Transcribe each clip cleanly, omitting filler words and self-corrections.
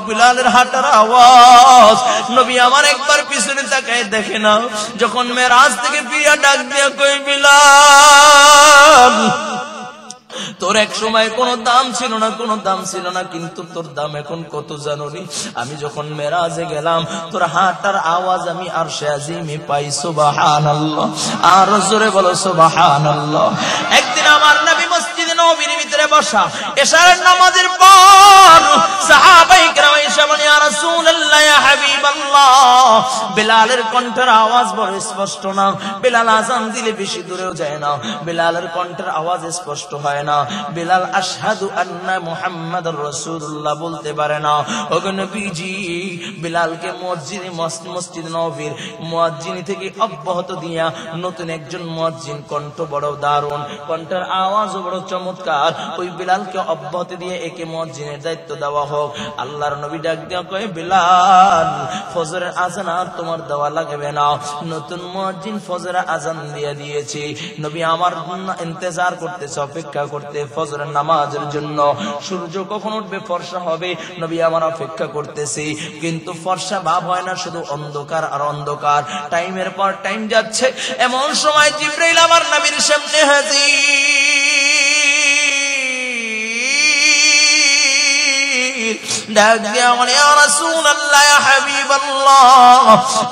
বিলালের হাঁটার আওয়াজ। নবী আমার একবার পিছনে তাকায় দেখে না, যখন মেরাজ থেকে ফিরে ডাক দিয়া কই বিলাল, তোর এক সময় কোনো দাম ছিল না, কোনো দাম ছিল না, কিন্তু তোর দাম এখন কত জানোনি? আমি যখন মেরাজে গেলাম তোর হাঁটার আওয়াজ আমি আরশে আজিমে পাই। সুবহানাল্লাহ, আর জোরে বলো সুবহানাল্লাহ। একদিন আমার নবী মসজিদে নববীর ভিতরে বসা, এশারের নামাজের পর সাহাবায়ে কেরাম এসে বলে, ইয়া রাসূলুল্লাহ, ইয়া হাবিবাল্লাহ, বিলালের কণ্ঠের আওয়াজ বড় স্পষ্ট না, বিলাল আযান দিলে বেশি দূরেও যায় না, বিলালের কণ্ঠের আওয়াজ স্পষ্ট হয় না, বিলাল আশহাদু আন্না মুহাম্মাদুর রাসূলুল্লাহ বলতে পারে না। ওগো নবীজি, বিলালকে মসজিদ নববীর মুয়াজ্জিন থেকে অব্যাহত দিয়া নতুন একজন মুয়াজ্জিন, কণ্ঠ বড় দারুণ, কণ্ঠের আওয়াজও বড় চমৎকার, ওই বিলালকে অব্যাহত দিয়ে একে মুয়াজ্জিনের দায়িত্ব দেওয়া হোক। আল্লাহর নবী ডাক দিয়া কয়, বিলাল, ফজরের আযান আর তোমার দেওয়া লাগবে না, নতুন মুয়াজ্জিন ফজরের আযান দিয়ে দিয়েছি। নবী আমার ইন্তজার করতেছে, অপেক্ষা করতে ফজরের নামাজের জন্য। সূর্য কখন উঠবে, ফর্সা হবে, নবী আমার অপেক্ষা করতেছি, কিন্তু ফর্সা ভাব হয় না, শুধু অন্ধকার আর অন্ধকার। টাইমের পর টাইম যাচ্ছে, এমন সময় জিবরাইল আমার নবীর সামনে হাজির। ডাক দিয়া বলে, ইয়া রাসূলুল্লাহ, ইয়া হাবিবাল্লাহ,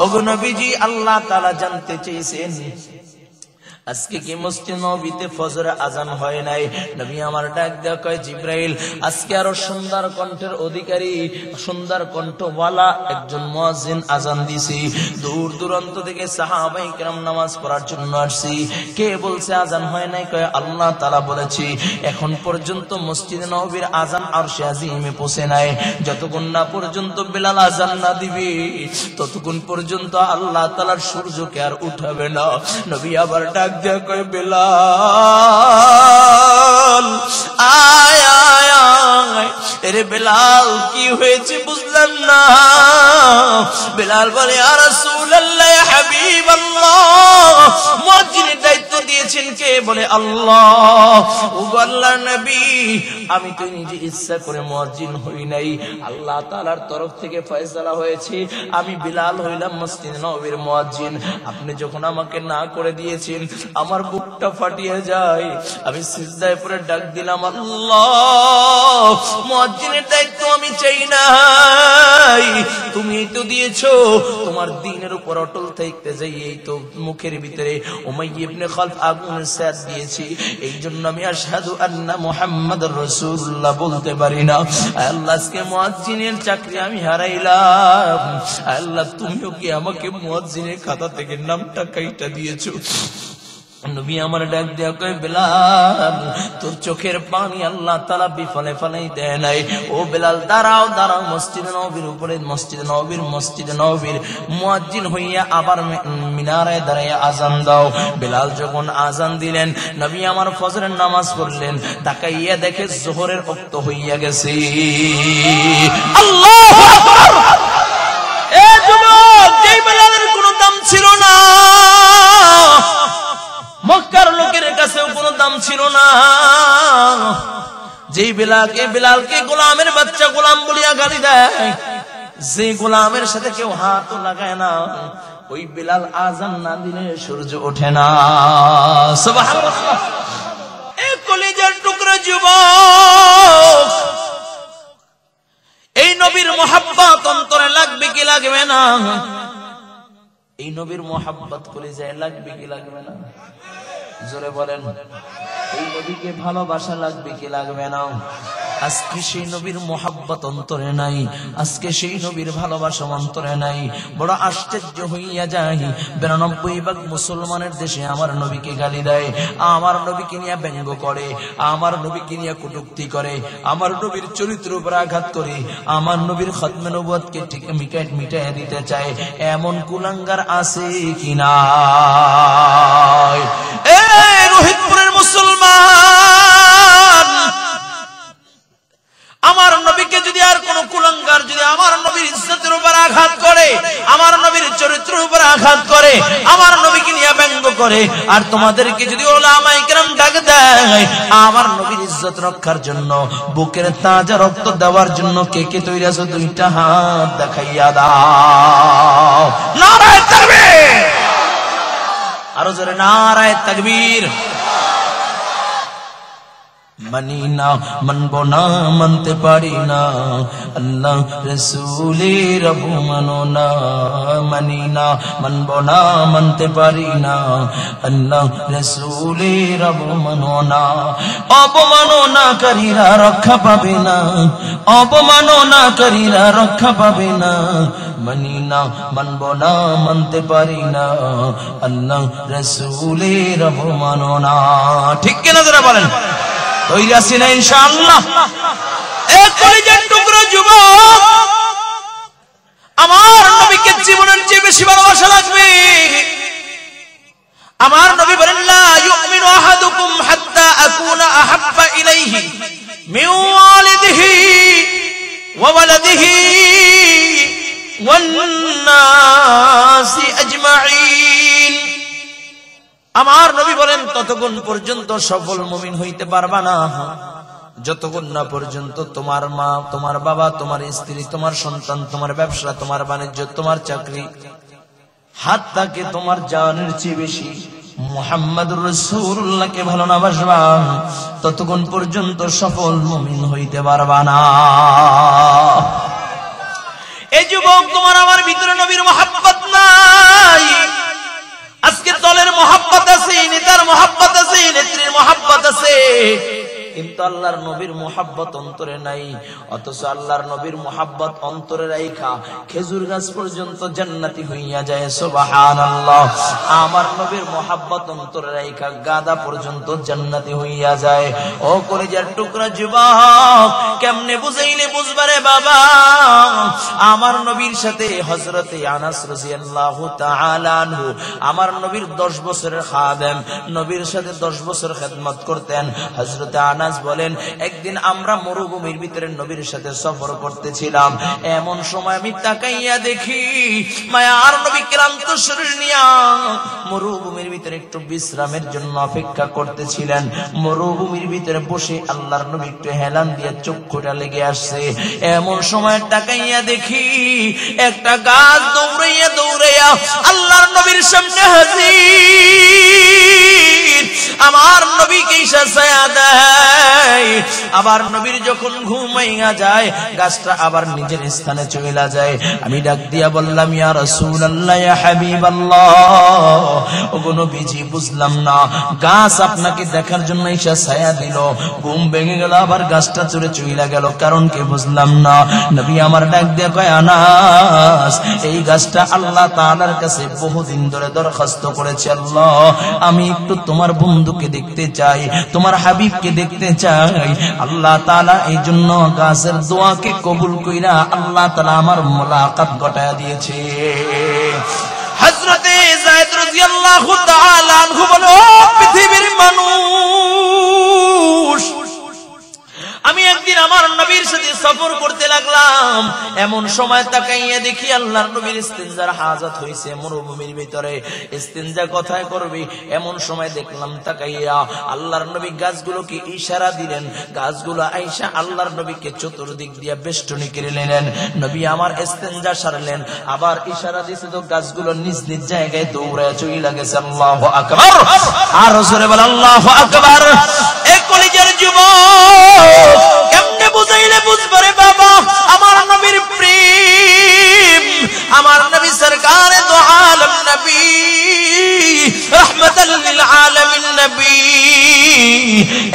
ওগো নবীজি, আল্লাহ তাআলা জানতে চেয়েছেন আজকে কি মসজিদ নববীতে ফজরের আযান হয় নাই? নবী আমার ডাক দেয়া কয়, জিবরাইল, আজকে আরো সুন্দর কণ্ঠের অধিকারী, সুন্দর কণ্ঠওয়ালা একজন মুয়াজ্জিন আযান দিছি, দূর দূরান্ত থেকে সাহাবায়ে কেরাম নামাজ পড়ার জন্য আসছি। কে বলছে আযান হয় নাই? কয়, আল্লাহ তাআলা বলেছি। এখন পর্যন্ত মসজিদ নববীর আযান আরশে আজিমে পৌঁছে নাই, যতক্ষণ না পর্যন্ত বিলাল আযান না দিবে ততক্ষণ পর্যন্ত আল্লাহ তাআলার সূর্যকে আর উঠাবে না। নবী আবার ডাক দিয়া কয়, বিলাল, আয় আয় আয়। এরে বিলাল, কি হয়েছে বুঝলাম না। বিলাল বলে, ইয়া রাসূলুল্লাহ, ইয়া হাবিবাল্লাহ, মুয়াজ্জিনের দায়িত্ব দিয়েছেন কে? বলে, আল্লাহ। ও আল্লাহর নবী, আমি তো নিজে ইচ্ছা করে মুয়াজ্জিন হই নাই, আল্লাহ তাআলার তরফ থেকে ফয়সালা হয়েছে আমি বিলাল হইলাম মসজিদ নববীর মুয়াজ্জিন। আপনি যখন আমাকে না করে দিয়েছেন আমার বুকটা ফাটিয়ে যায়, আমি সিজদায় পড়ে ডাক দিলাম, আল্লাহ, মুয়াজ্জিনের দায়িত্ব আমি চাই নাই, তুমি তো দিয়েছো, তোমার দ্বীনের উপর অটল থাকতে যাই এই তো মুখের ভিতরে উমাইয়া ইবনে খালফ আগুনের সাথ দিয়েছি, এই জন্য আমি আশহাদু আন্না মুহাম্মাদুর রাসূলুল্লাহ বলতে পারি না। আল্লাহ, আজকে মুয়াজ্জিনের চাকরি আমি হারাইলাম, আল্লাহ তুমিও কি আমাকে মুয়াজ্জিনের খাতা থেকে নামটা কাইটা দিয়েছো? নবী আমার ডাক দেয়া কয়, বিলাল, তোর চোখের পানি আল্লাহ তাআলা বিফলে ফলাই দেয় নাই। ও বিলাল, দাঁড়াও দাঁড়াও, মসজিদ নববীর উপরে, মসজিদ নববীর মুয়াজ্জিন হইয়া আবার মিনারে দাঁড়াইয়া আযান দাও। বিলাল যখন আযান দিলেন, নবী আমার ফজরের নামাজ পড়লেন, তাকাইয়া দেখে যোহরের ওয়াক্ত হইয়া গেছে। আল্লাহু আকবার। এ যুবক, যেই বিলালের কোনো দাম ছিল না, মক্কার লোকের কাছেও কোনো দাম ছিল না, যেই বিলালকে গোলামের বাচ্চা গোলাম বলিয়া গালি দেয়, যে গোলামের সাথে কেউ হাত লাগায় না, ওই বিলাল আযান না দিলে সূর্য ওঠে না। সুবহানাল্লাহ। এই কলিজার টুকরা যুবক, এই নবীর মুহাব্বত অন্তরে লাগবে কি লাগবে না? এই নবীর মুহাব্বত কলিজায় লাগবে কি লাগবে না? জোরে বলেন। এই নবীকে ভালোবাসা লাগবে কি লাগবে না? আজকে সেই নবীর মুহাব্বত অন্তরে নাই, আজকে সেই নবীর ভালোবাসা অন্তরে নাই। বড় আশ্চর্য হইয়া যায়, 92% মুসলমানের দেশে আমার নবীকে গালি দেয়, আমার নবীকে নিয়ে ব্যঙ্গ করে, আমার নবীকে নিয়ে কটূক্তি করে, আমার নবীর চরিত্রের উপর আঘাত করে, আমার নবীর খতমে নবুয়তকে ঠিক মিটাইয়া দিতে চায়। এমন কুলাঙ্গার আছে কিনা? রোহিতপুরের মুসলমান, আমার নবীকে যদি আর কোন কুলাঙ্গার যদি আমার নবীর ইজ্জতের উপর আঘাত করে, আমার নবীর চরিত্রের উপর আঘাত করে, আমার নবীকে নিয়ে ব্যঙ্গ করে, আর তোমাদেরকে যদি উলামায়ে কেরাম ডাক দেয় আমার নবীর ইজ্জত রক্ষার জন্য, বুকের তাজা রক্ত দেওয়ার জন্য কে কে তৈরি আছো? দুইটা হাত দেখাইয়া দাও। নারায়ে তাকবীর, আরো জোরে নারায়ে তাকবীর। মানি না, মানবো না, মানতে পারি না, আল্লাহ রাসূলের রব মানো না। মানি না, মানবো না, মানতে পারি না, আল্লাহ রাসূলের রব মানো না। অবমাননাকারীরা রক্ষা পাবে না, অবমাননাকারীরা রক্ষা পাবে না। মানি না, মানবো না, মানতে পারি না, আল্লাহ রাসূলের রব মানো না। ঠিক কিনা যারা বলেন? তৈরি আছি না ইনশাআল্লাহ? এক কলিজার টুকরো যুবক, আমার নবীকে জীবনের চেয়ে বেশি ভালোবাসা লাগবে। আমার নবী বলেন, লা ইউমিনু আহাদুকুম হাত্তা আকুনা আহাব্বা ইলাইহি মিন ওয়ালিদিহি ওয়া ওয়ালাদিহি ওয়ান নাসি আজমাইন। আমার নবী বলেন, ততক্ষণ পর্যন্ত সফল মুমিন হইতে পারবা না যতক্ষণ না পর্যন্ত তোমার মা, তোমার বাবা, তোমার স্ত্রী, তোমার সন্তান, তোমার ব্যবসা, তোমার বাণিজ্য, তোমার চাকরি, হাতটাকে তোমার জানের চেয়ে বেশি মুহাম্মদুর রাসূলুল্লাহকে ভালো না বাসবা, ততক্ষণ পর্যন্ত সফল মুমিন হইতে পারবা না। এই যুবক, তোমার আমার ভিতরে নবীর মহব্বত নাই। আজকে দলের মহব্বত আছে, নেতার মহব্বত আছে, নেত্রীর মহব্বত আছে, কিন্তু আল্লাহর নবীর মহব্বত অন্তরে নাই। অথচ আল্লাহর নবীর মহব্বত অন্তরে রাইখা খেজুর গাছ পর্যন্ত জান্নাতি হইয়া যায়। সুবহানাল্লাহ। আমার নবীর মহব্বত অন্তরে রাইখা গাদা পর্যন্ত জান্নাতি হইয়া যায়। ও কলিজার টুকরা যুবক, কেমনে বুঝাইলে বুঝবারে বাবা? আমার নবীর সাথে হযরতে আনাস রাদিয়াল্লাহু তাআলা আনহু, আমার নবীর 10 বছরের খাদেম, নবীর সাথে 10 বছর খেদমত করতেন। হযরতে আনাস বলেন, একদিন আমরা মরুভূমির ভিতরে নবীর সাথে সফর করতেছিলাম। এমন সময় আমি তাকাইয়া দেখি মায়ার নবী ক্লান্ত শরীর নিয়া মরুভূমির ভিতরে একটু বিশ্রামের জন্য অপেক্ষা করতেছিলেন। মরুভূমির ভিতরে বসে আল্লাহর নবী একটু হেলান দিয়ে চক্ষুটা লেগে আসছে। এমন সময় তাকাইয়া দেখি একটা গাছ দৌড়াইয়া দৌড়াইয়া আল্লাহর নবীর সামনে হাজির। আমার নবীকে ছায়া দেয়। আবার নবীর যখন ঘুমাইয়া যায়, গাছটা আবার নিজের স্থানে চলে যায়। আমি ডাক দিয়া বললাম, ইয়া রাসূলুল্লাহ, ইয়া হাবিবাল্লাহ, ওগো নবীজি, বুঝলাম না, গাছ আপনাকে দেখার জন্য এসে ছায়া দিল, ঘুম ভেঙে গেল, আবার গাছটা চলে গেল, কারণ কি বুঝলাম না। নবী আমার ডাক দিয়া কয়, আনাস, এই গাছটা আল্লাহ তাআলার কাছে বহুদিন ধরে দরখাস্ত করেছে, আল্লাহ, আমি একটু তোমার বন্ধুকে দেখতে চাই, তোমার হাবিবকে দেখতে চাই। আল্লাহ তাআলা এই জন্য গাছের দোয়াকে কবুল কইরা আল্লাহ তাআলা আমার মুলাকাত ঘটায়া দিয়েছে। হযরতে যায়েদ রাদিয়াল্লাহু তাআলা আনহু বলে, ও পৃথিবীর মানুষ, আমি একদিন আমার নবীর সাথে সফর করতে লাগলাম। এমন সময় তাকাইয়া দেখি আল্লাহর নবীর ইস্তিনজার হাজত হইছে মরুভূমির ভিতরে। ইস্তিনজা কোথায় করবে? এমন সময় দেখলাম তাকাইয়া আল্লাহর নবী গাছগুলোকে ইশারা দিলেন। গাছগুলো আইসা আল্লাহর নবীকে চতুর্দিক দিয়ে বেষ্টনী করে নিলেন। নবী আমার ইস্তিনজা সারলেন, আবার ইশারা দিয়েছে, তো গাছগুলো নিজ নিজ জায়গায় দৌড়ায় চলে গেছে। আল্লাহু আকবার। আর জোরে বল আল্লাহু আকবার। এক কলিজার যুবক, কেমনে বুঝাইলে বুঝবারে বাবা? আমার নবীর প্রেম, আমার নবী সরকারে দো আলম নবী, রাহমাতাল লিল আলামিন নবী।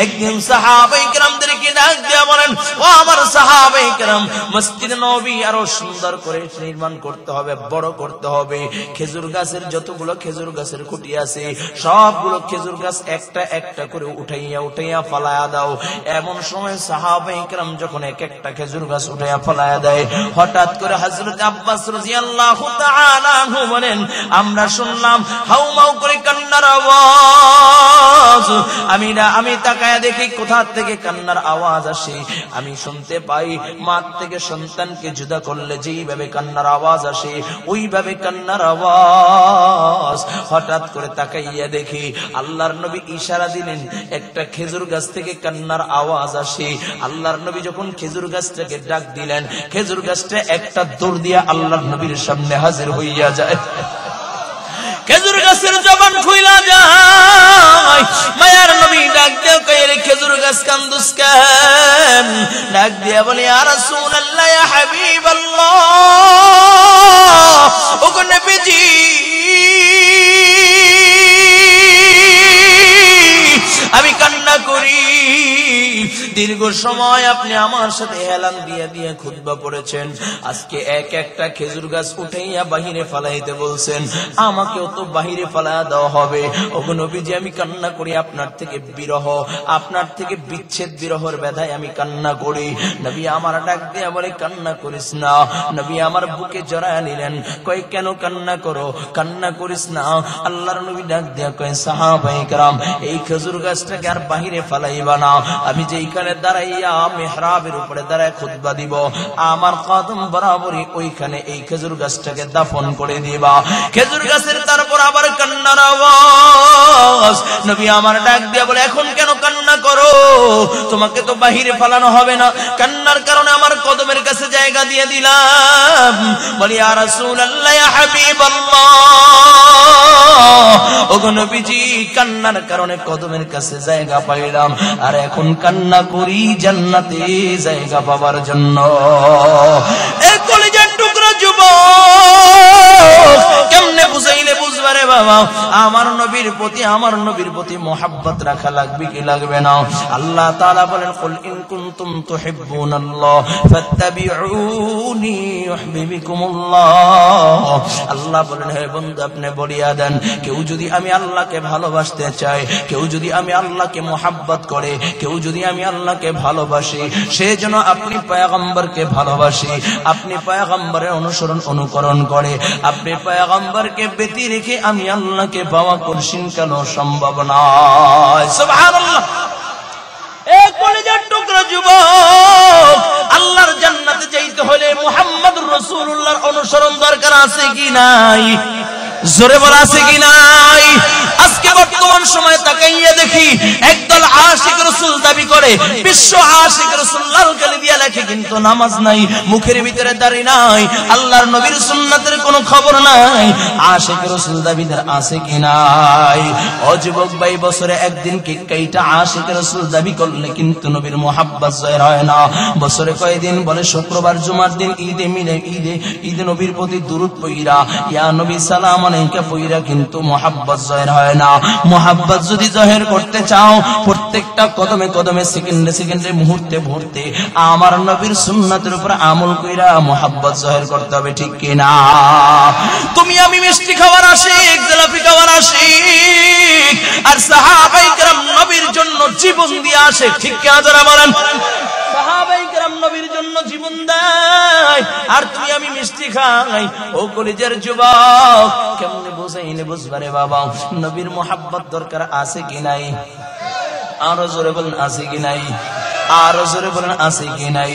একদিন সাহাবায়ে কেরামদেরকে ডাক দিয়া বলেন, ও আমার সাহাবায়ে কেরাম, মসজিদ নববী আরো সুন্দর করে নির্মাণ করতে হবে, বড় করতে হবে। খেজুর গাছের যতগুলো খেজুর গাছের খুঁটি আছে, সবগুলো খেজুর গাছ একটা একটা করে উঠাইয়া উঠাইয়া ফালায়া দাও। এমন সময় সাহাবায়ে কেরাম যখন এক একটা খেজুর গাছ উঠাইয়া ফালায়া দেয়, হঠাৎ করে হযরত আব্বাস রাদিয়াল্লাহু তাআলা আনহু বলেন, আমরা শুনলাম হাউমাউ করে কান্নার আওয়াজ। আমি তাকায়া দেখি কোথা থেকে কান্নার আওয়াজ আসে। আমি শুনতে পাই, মা থেকে সন্তানকে জুদা করলে যেইভাবে কান্নার আওয়াজ আসে ওইভাবে কান্নার আওয়াজ। হঠাৎ করে তাকাইয়া দেখি আল্লাহর নবী ইশারা দিলেন, একটা খেজুর গাছ থেকে কান্নার আওয়াজ আসে। আল্লাহর নবী যখন খেজুর গাছটাকে ডাক দিলেন, খেজুর গাছটা একটা দৌড় দিয়া আল্লাহর নবীর সামনে হাজির হইয়া যায়। খেজুর গাছের জবান খুইলা যায়। মায়ার নবী ডাক দিয়ে কইরে খেজুর গাছ কান্দুস কেন? ডাক দিয়া বলে, ইয়া রাসূলুল্লাহ, ইয়া হাবিবাল্লাহ, ওগো নবীজি, আমি কান্না করি। দীর্ঘ সময় আপনি আমার সাথে হেলান দিয়ে দিয়ে খুতবা পড়েছেন, আজকে এক একটা খেজুর গাছ উঠাইয়া বাহিরে ফালাইতে বলছেন, আমাকেও তো বাহিরে ফালা দেওয়া হবে। ওগো নবীজি, আমি কান্না করি আপনার থেকে বিরহ, আপনার থেকে বিচ্ছেদ, বিরহর ব্যথায় আমি কান্না করি। নবী আমার ডাক দিয়া বলে, কান্না করিস না। নবী আমার বুকে জড়ায় নিলেন, কয় কেন কান্না করো? কান্না করিস না। আল্লাহর নবী ডাক দিয়া কয়, সাহাবায়ে কেরাম, এই খেজুর গাছটাকে আর বাহিরে ফালাইবা না। আমি যেইখানে দাঁড়াইয়া মেহরাবের উপরে দাঁড়ায় খুতবা দিব, আমার কদম বরাবরই ওইখানে এই খেজুর গাছটাকে দাফন করে দিবা। খেজুর গাছের তারপর আবার কান্নার আওয়াজ। নবী আমার ডাক দিয়া বলে, এখন কেন কান্না করো? তোমাকে তো বাহিরে ফালানো হবে না। কান্নার কারণে আমার কদমের কাছে জায়গা দিয়ে দিলাম। বলি, ইয়া রাসূলুল্লাহ, ইয়া হাবিবাল্লাহ, ওগো নবীজি, কান্নার কারণে কদমের কাছে জায়গা পাইলাম, আর এখন কান্না করি জান্নাতে জায়গা পাবার জন্য। এই কলিজার টুকরা যুবক, কেমনে বুঝাইলে বুঝবারে বাবা? আমার নবীর প্রতি মোহাব্বত রাখা লাগবে কি লাগবে না? আল্লাহ তাআলা বলেন, কুল ইন কুনতুম তুহিব্বুনাল্লাহ ফাত্তাবিউনি ইউহিব্বুকুমুল্লাহ। আল্লাহ বলেন, হে বন্ধু, আপনি বলিয়া দেন, কেউ যদি আমি আল্লাহকে ভালোবাসতে চাই, কেউ যদি আমি আল্লাহকে মোহাব্বত করে, কেউ যদি আমি আল্লাহকে ভালোবাসি, সে যেন আপনি পয়গম্বরকে ভালোবাসি, আপনি পয়গম্বরের অনুকরণ করে, আপনি পয়গম্বরকে ব্যতি রেখে আমি আল্লাহকে পাওয়া কঠিন কেন সম্ভব নয়। সুবহানাল্লাহ। এক কলিজার টুকরা যুবক, আল্লাহর জান্নাতে যাইতে হলে মুহাম্মদুর রাসূলুল্লাহর অনুসরণ দরকার আছে কি নাই? জোরে বলা আছে কি নাই? আজকে বর্তমান সময়ে তাকাইয়া দেখি একদল আশিক রাসূল দাবি করে, বিশ্ব আশিক রাসূল লাল কালি দিয়া লেখে, কিন্তু নামাজ নাই, মুখের ভিতরে দাড়ি নাই, আল্লাহর নবীর সুন্নাতের কোনো খবর নাই। আশিক রাসূল দাবিদার আছে কি নাই? ও যুবক ভাই, বছরে একদিন কেইটা আশিক রাসূল দাবি করলে কিন্তু নবীর মুহাব্বত জয়ের হয় না। বছরে কয়দিন? বলে শুক্রবার, জুমার দিন, ঈদে মিলে, ঈদে নবীর প্রতি দুরূদ পইরা, ইয়া নবী সালাম আলাইকা পইরা কিন্তু মুহাব্বত জয়ের হয় না। মুহাব্বত যদি জহের করতে চাও, প্রত্যেকটা কদমে কদমে, সেকেন্ডে সেকেন্ডে, মুহূর্তে মুহূর্তে আমার নবীর সুন্নাতের উপর আমল কইরা মুহাব্বত জহের করতে হবে, ঠিক কি না? তুমি আমি মিষ্টি খাওয়ার আশিক, জিলাপি খাওয়ার আশিক, আর সাহাবায়ে কেরাম নবীর জন্য জীবন দিয়ে আসে, ঠিক কি না? যারা বলেন, সাহাবায়ে কেরাম নবীর জন্য জীবন দেয়, আর তুমি আমি মিষ্টি খাই। ও কলিজার যুবক, কেমনে বুঝাইলে বুঝবারে বাবা? নবীর মুহাব্বত দরকার আছে কি নাই? আরো জোরে বলেন, আছে কি নাই? আরো জোরে বলেন, আছে কি নাই?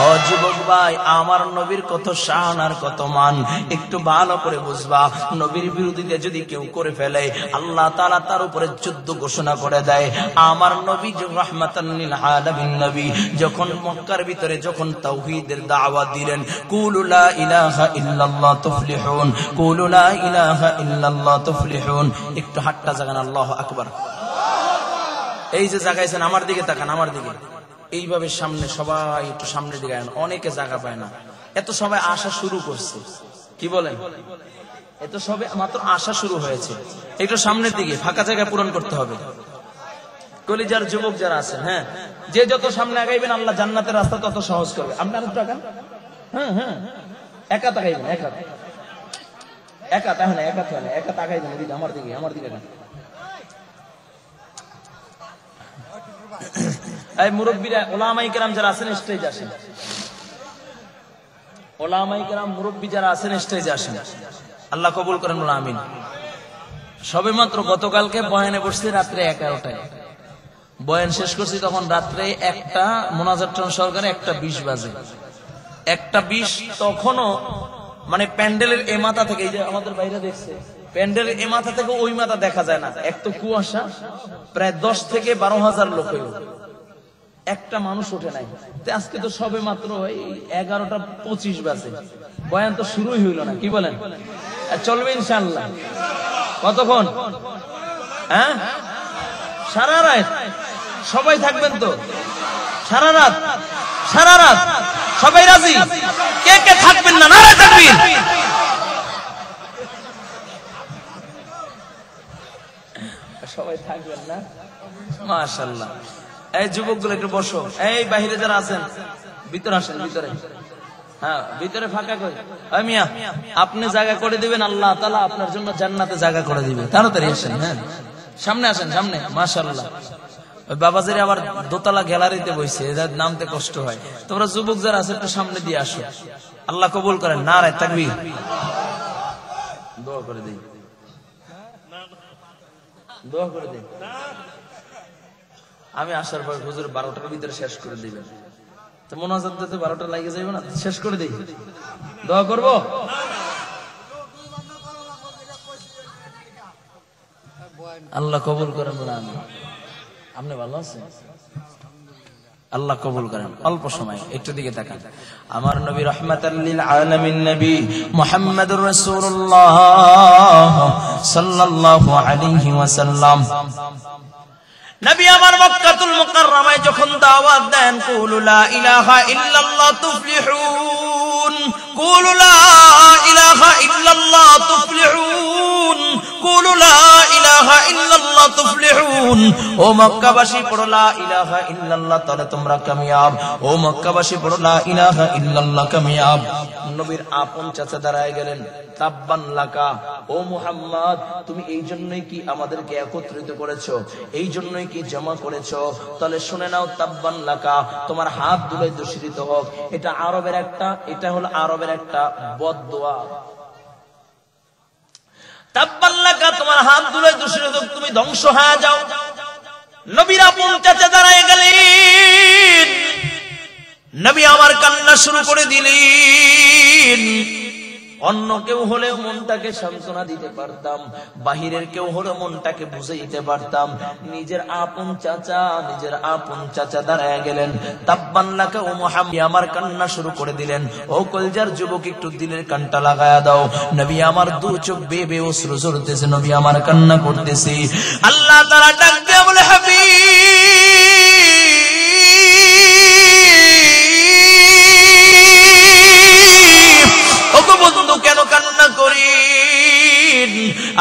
ও যুবক ভাই, আমার নবীর কত শান আর কত মান একটু ভালো করে বুঝবা। নবীর বিরোধিতা যদি কেউ করে ফেলে, আল্লাহ তাআলা তার উপরে যুদ্ধ ঘোষণা করে দেয়। আমার নবী রাহমাতান লিল আলামিন নবী যখন মক্কার ভিতরে যখন তাওহীদের দাওয়াত দিলেন, কুলু লা ইলাহা ইল্লাল্লাহ তুফলিহুন, কুলু লা ইলাহা ইল্লাল্লাহ তুফলিহুন। একটু হাতটা জাগান, আল্লাহু আকবার। এই যে জাগাইছেন, আমার দিকে তাকান, আমার দিকে, এইভাবে সামনে, সবাই একটু সামনের দিকে আন। অনেকে জায়গা পায় না, এত সবাই আসা শুরু করছে, কি বলেন? এত সবে মাত্র আসা শুরু হয়েছে, একটু সামনের দিকে, ফাঁকা জায়গা পূরণ করতে হবে। কলিজার যুবক যারা আছেন, হ্যাঁ, যে যত সামনে আগাইবেন আল্লাহ জান্নাতের রাস্তা তত সহজ করবে। আপনারা একটু আগান, হ্যাঁ হ্যাঁ, একা তাকাইবেন, একা একা তাহলে একা তাহলে একা তাকাইবেন, এদিকে আমার দিকে, আমার দিকে। এই মুরব্বীরা, ওলামায়ে কেরাম যারা আছেন স্টেজে আসেন, ওলামায়ে কেরাম মুরব্বী যারা আছেন স্টেজে আসেন, আল্লাহ কবুল করেন, আমিন। সবে মাত্র গতকালকে বয়ানে বসছি রাত্রে 11টায়, বয়ান শেষ করছি তখন রাত্রে 1টা মোনাজাত সহকারে 1:20 বাজে। 1:20 তখনও মানে প্যান্ডেলের এ মাথা থেকে, এই যে আমাদের বাইরে দেখছে, প্যান্ডেলের এ মাথা থেকে ওই মাথা দেখা যায় না, এক তো কুয়াশা, প্রায় 10 থেকে 12,000 লোক হইল, একটা মানুষ ওঠে নাই। আজকে তো সবে মাত্র 11:25 বাজে, বয়ান তো শুরুই হইল না, কি বলেন? চলবে ইনশাআল্লাহ। কতক্ষণ? হ্যাঁ, সারা রাত সবাই থাকবেন তো? সারা রাত, সারা রাত সবাই রাজি? কে কে থাকবেন না? নারে তাকবীর। সবাই থাকবেন না? মাশাআল্লাহ। এই যুবকগুলো একটু বসো, এই বাহিরে যারা আছেন ভিতরে আসেন, ভিতরে। হ্যাঁ, ভিতরে ফাঁকা করে। মিয়া, আপনি জায়গা করে দিবেন, আল্লাহ তাআলা আপনার জন্য জান্নাতে জায়গা করে দিবে। তাড়াতাড়ি আসেন। হ্যাঁ, সামনে আসেন, সামনে। মাশাআল্লাহ। ওই বাবাজির আবার দোতলা গ্যালারিতে বসে, এদের নামতে কষ্ট হয়। তোমরা যুবক যারা আছে একটু সামনে দিয়ে আসো। আল্লাহ কবুল করেন। নারে তাকবীর। দোয়া করে দিই, দোয়া করে দিই। আমি আসার পর হুজুর 12টার ভিতরে শেষ করে দিবেন, তো মোনাজাত দিতে 12টা লাগে যাইব না? শেষ করে দিই, দোয়া করবো। আল্লাহ কবুল করেন। আপনি ভালো আছেন? আল্লাহ কবুল করেন। অল্প সময় একটু দিকে তাকান। আমার নবী রাহমাতাল লিল আলামিন নবী মুহাম্মদুর রাসূলুল্লাহ সাল্লাল্লাহু আলাইহি ওয়াসাল্লাম, নবী আমার মক্কাতুল মুকাররমায় যখন দাওয়াত দেন, কুলু লা ইলাহা ইল্লাল্লাহ তুফলিহুন, কুলু লা ইলাহা ইল্লাল্লাহ তুফলিহুন, কুলু লা ইলাহা ইল্লাল্লাহ তুফলিহুন। ও মক্কাবাসী পড়ো লা ইলাহা ইল্লাল্লাহ, তাহলে তোমরা কামিয়াব। ও মক্কাবাসী পড়ো লা ইলাহা ইল্লাল্লাহ, কামিয়াব। নবীর আপন চাচা দাঁড়ায় গেলেন, তাব্বান লাকা, ও মুহাম্মদ, তুমি এই জন্যই কি আমাদেরকে একত্রিত করেছো? এই জন্যই কি জমা করেছো? তাহলে শুনে নাও, তাব্বান লাকা, তোমার হাত দুলে দূষিত হোক। এটা আরবের একটা, এটা হলো আরবের একটা বদদোয়া। তাব্বান লাকা, তোমার হাত দুলে দূষিত হোক, তুমি ধ্বংস হয়ে যাও। নবীর আপন চাচা দাঁড়ায় গেলেন, নবী আমার কান্না শুরু করে দিলেন। অন্য কেউ হলেও মনটাকে সান্ত্বনা দিতে পারতাম, বাহিরের কেউ হলে মনটাকে বুঝাইতে পারতাম। নিজের আপন চাচা দাঁড়ায় গেলেন, তাব্বান লাকা ও মুহাম্মদ, আমার কান্না শুরু করে দিলেন। ও কলজার যুবক, একটু দিলের কানটা লাগায়া দাও। নবী আমার দু চোখ বেয়ে বেয়ে অশ্রু ঝরতেছে, নবী আমার কান্না করতেছি। আল্লাহ তাআলা ডাক দিয়ে বলে, কেন কান্না করি?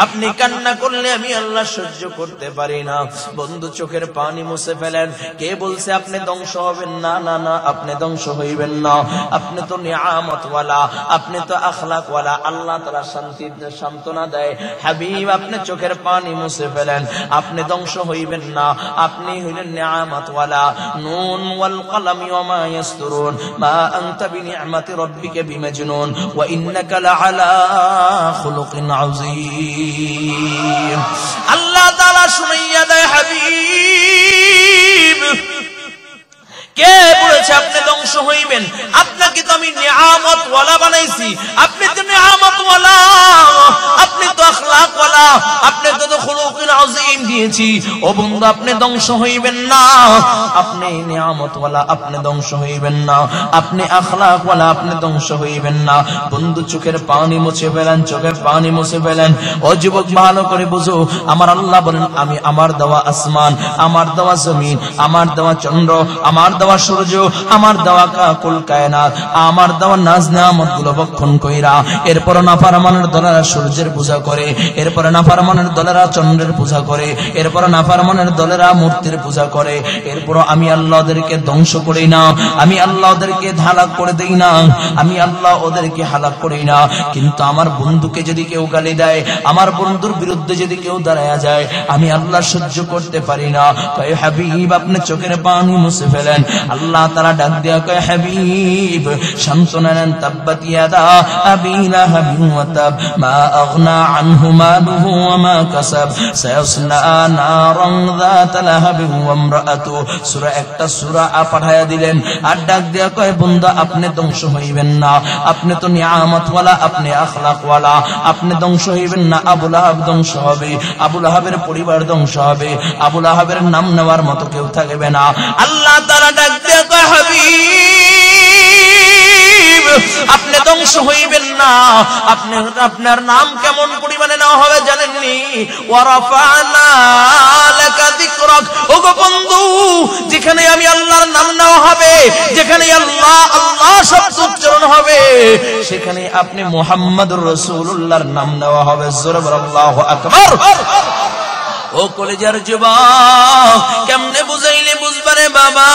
আপনি কান্না করলে আমি আল্লাহ সহ্য করতে পারি না। বন্ধু চোখের পানি মুছে ফেলেন। কে বলছে আপনি ধ্বংস হবেন? না না না, আপনি ধ্বংস হইবেন না। আপনি তো নিয়ামতওয়ালা, আপনি তো আখলাকওয়ালা। আল্লাহ তাআলা শান্তির সান্ত্বনা দেয়। হাবিব, আপনি চোখের পানি মুছে ফেলেন, আপনি ধ্বংস হইবেন না। আপনি হইলেন নিয়ামতওয়ালা। নুন ওয়াল কলামি ওয়া মা ইয়াসতুরুন, মা আনতা বিনিআমাতি রাব্বিকা বিমাজনুন ওয়া ইন্নাকা লাআলা খুলুকিন আযীম। আল্লাহ তাআলা শুনাইয়া দেয়, হাবিব, কে বলেছে আপনি ধ্বংস হইবেন? আপনাকে তো আমি নিয়ামতওয়ালা বানাইছি, আপনি তো নিয়ামতওয়ালা, আপনি তো আখলাকওয়ালা, আপনি তো খুলুকুল আযীম দিয়েছি। ও বন্ধু, আপনি ধ্বংস হইবেন না। আপনি নিয়ামতওয়ালা, আপনি ধ্বংস হইবেন না। আপনি আখলাকওয়ালা, আপনি ধ্বংস হইবেন না। বন্ধু চোখের পানি মুছে ফেলেন, চোখের পানি মুছে ফেলেন। ও যুবক, ভালো করে বুঝো, আমার আল্লাহ বলেন, আমি আমার দেওয়া আসমান, আমার দেওয়া জমিন, আমার দেওয়া চন্দ্র, আমার দেওয়া সূর্য, আমার দেওয়া কুল কায়নাত, আমার দেওয়া নাজ নিয়ামত গুলো ভক্ষণ কইরা এরপর নাফরমানের দলেরা সূর্যের পূজা করে, এরপর নাফরমানের দলেরা চন্দ্রের পূজা করে, এরপর নাফরমানের দলেরা মূর্তির পূজা করে। এরপর আমি আল্লাহ ওদেরকে ধ্বংস করি না, আমি আল্লাহ ওদেরকে হালাক করে দেই না, আমি আল্লাহ ওদেরকে হালাক করি না। কিন্তু আমার বন্ধুকে যদি কেউ গালি দেয়, আমার বন্ধুর বিরুদ্ধে যদি কেউ দাঁড়ায়া যায়, আমি আল্লাহ সহ্য করতে পারি না। কয় হাবিব, আপনি চোখের পানি মুছে ফেলেন। আল্লাহ তাআলা ডাক দিয়া কয়, হাবিব, সান্ত্বনা নেন। তাব্বাত ইয়াদা আবি লাহাব ওয়া তাব, মা আগনা আনহু মালুহু ওয়া মা কাসাব, সায়াসলা নারান যাতা লাহাবিন ওয়া ইমরাআতু। সূরা একটা সূরা পাঠায়া দিলেন আর ডাক দিয়া কয় বান্দা আপনি ধ্বংস হইবেন না, আপনি তো নিয়ামত ওয়ালা, আপনি আখলাক ওয়ালা, আপনি ধ্বংস হইবেন না। আবু লাহাব ধ্বংস হবে, আবু লাহাবের পরিবার ধ্বংস হবে, আবু লাহাবের নাম নেওয়ার মতো কেউ থাকবে না। আল্লাহ তাআলা ডাক দিয়া কয় হাবিব আপনি ধ্বংস হইবেন না, আপনি আপনার নাম কেমন পরিমাণে নেওয়া হবে জানেননি? ওয়ারাফা'না লাকা যিকরাক। ওগো বন্ধু, যেখানে আমি আল্লাহর নাম নেওয়া হবে, যেখানে আল্লাহ আল্লাহ শব্দ উচ্চারণ হবে, সেখানে আপনি মুহাম্মদুর রাসূলুল্লাহর নাম নেওয়া হবে। জোরে বলো আল্লাহু আকবার। ও কলেজার যুবক, কেমনে বুঝাইলে বুঝবারে বাবা?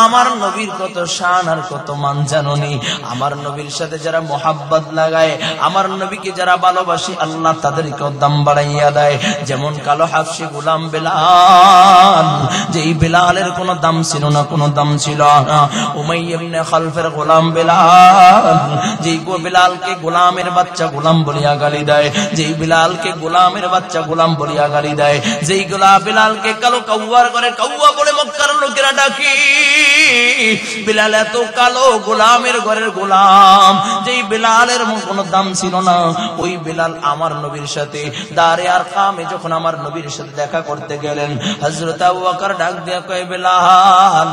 আমার নবীর কত শান আর কত মান জানোনি? আমার নবীর সাথে যারা মোহাব্বত লাগায়, আমার নবীকে যারা ভালোবাসে, আল্লাহ তাদেরকেও দাম বাড়াইয়া দেয়। যেমন কালো হাফসি গোলাম বেলাল, যেই বেলালের কোনো দাম ছিল না, কোনো দাম ছিল না। উমাইয়া ইবনে খালফের গোলাম বেলাল, যেই বেলালকে গোলামের বাচ্চা গোলাম বলিয়া গালি দেয়, যেই বেলালকে গোলামের বাচ্চা গোলাম বলিয়া গালি দেয়, যেই বেলালকে কালো কাউয়ার করে কাউয়া বলে মক্কার লোকেরা ডাকে, বেলাল এত কালো, গোলামের ঘরের গোলাম। যেই বেলালের কোনো দাম ছিল না, ওই বেলাল আমার নবীর সাথে দারে আর কামে যখন আমার নবীর সাথে দেখা করতে গেলেন, হযরত আবু বকর ডাক দিয়া কয় বেলাল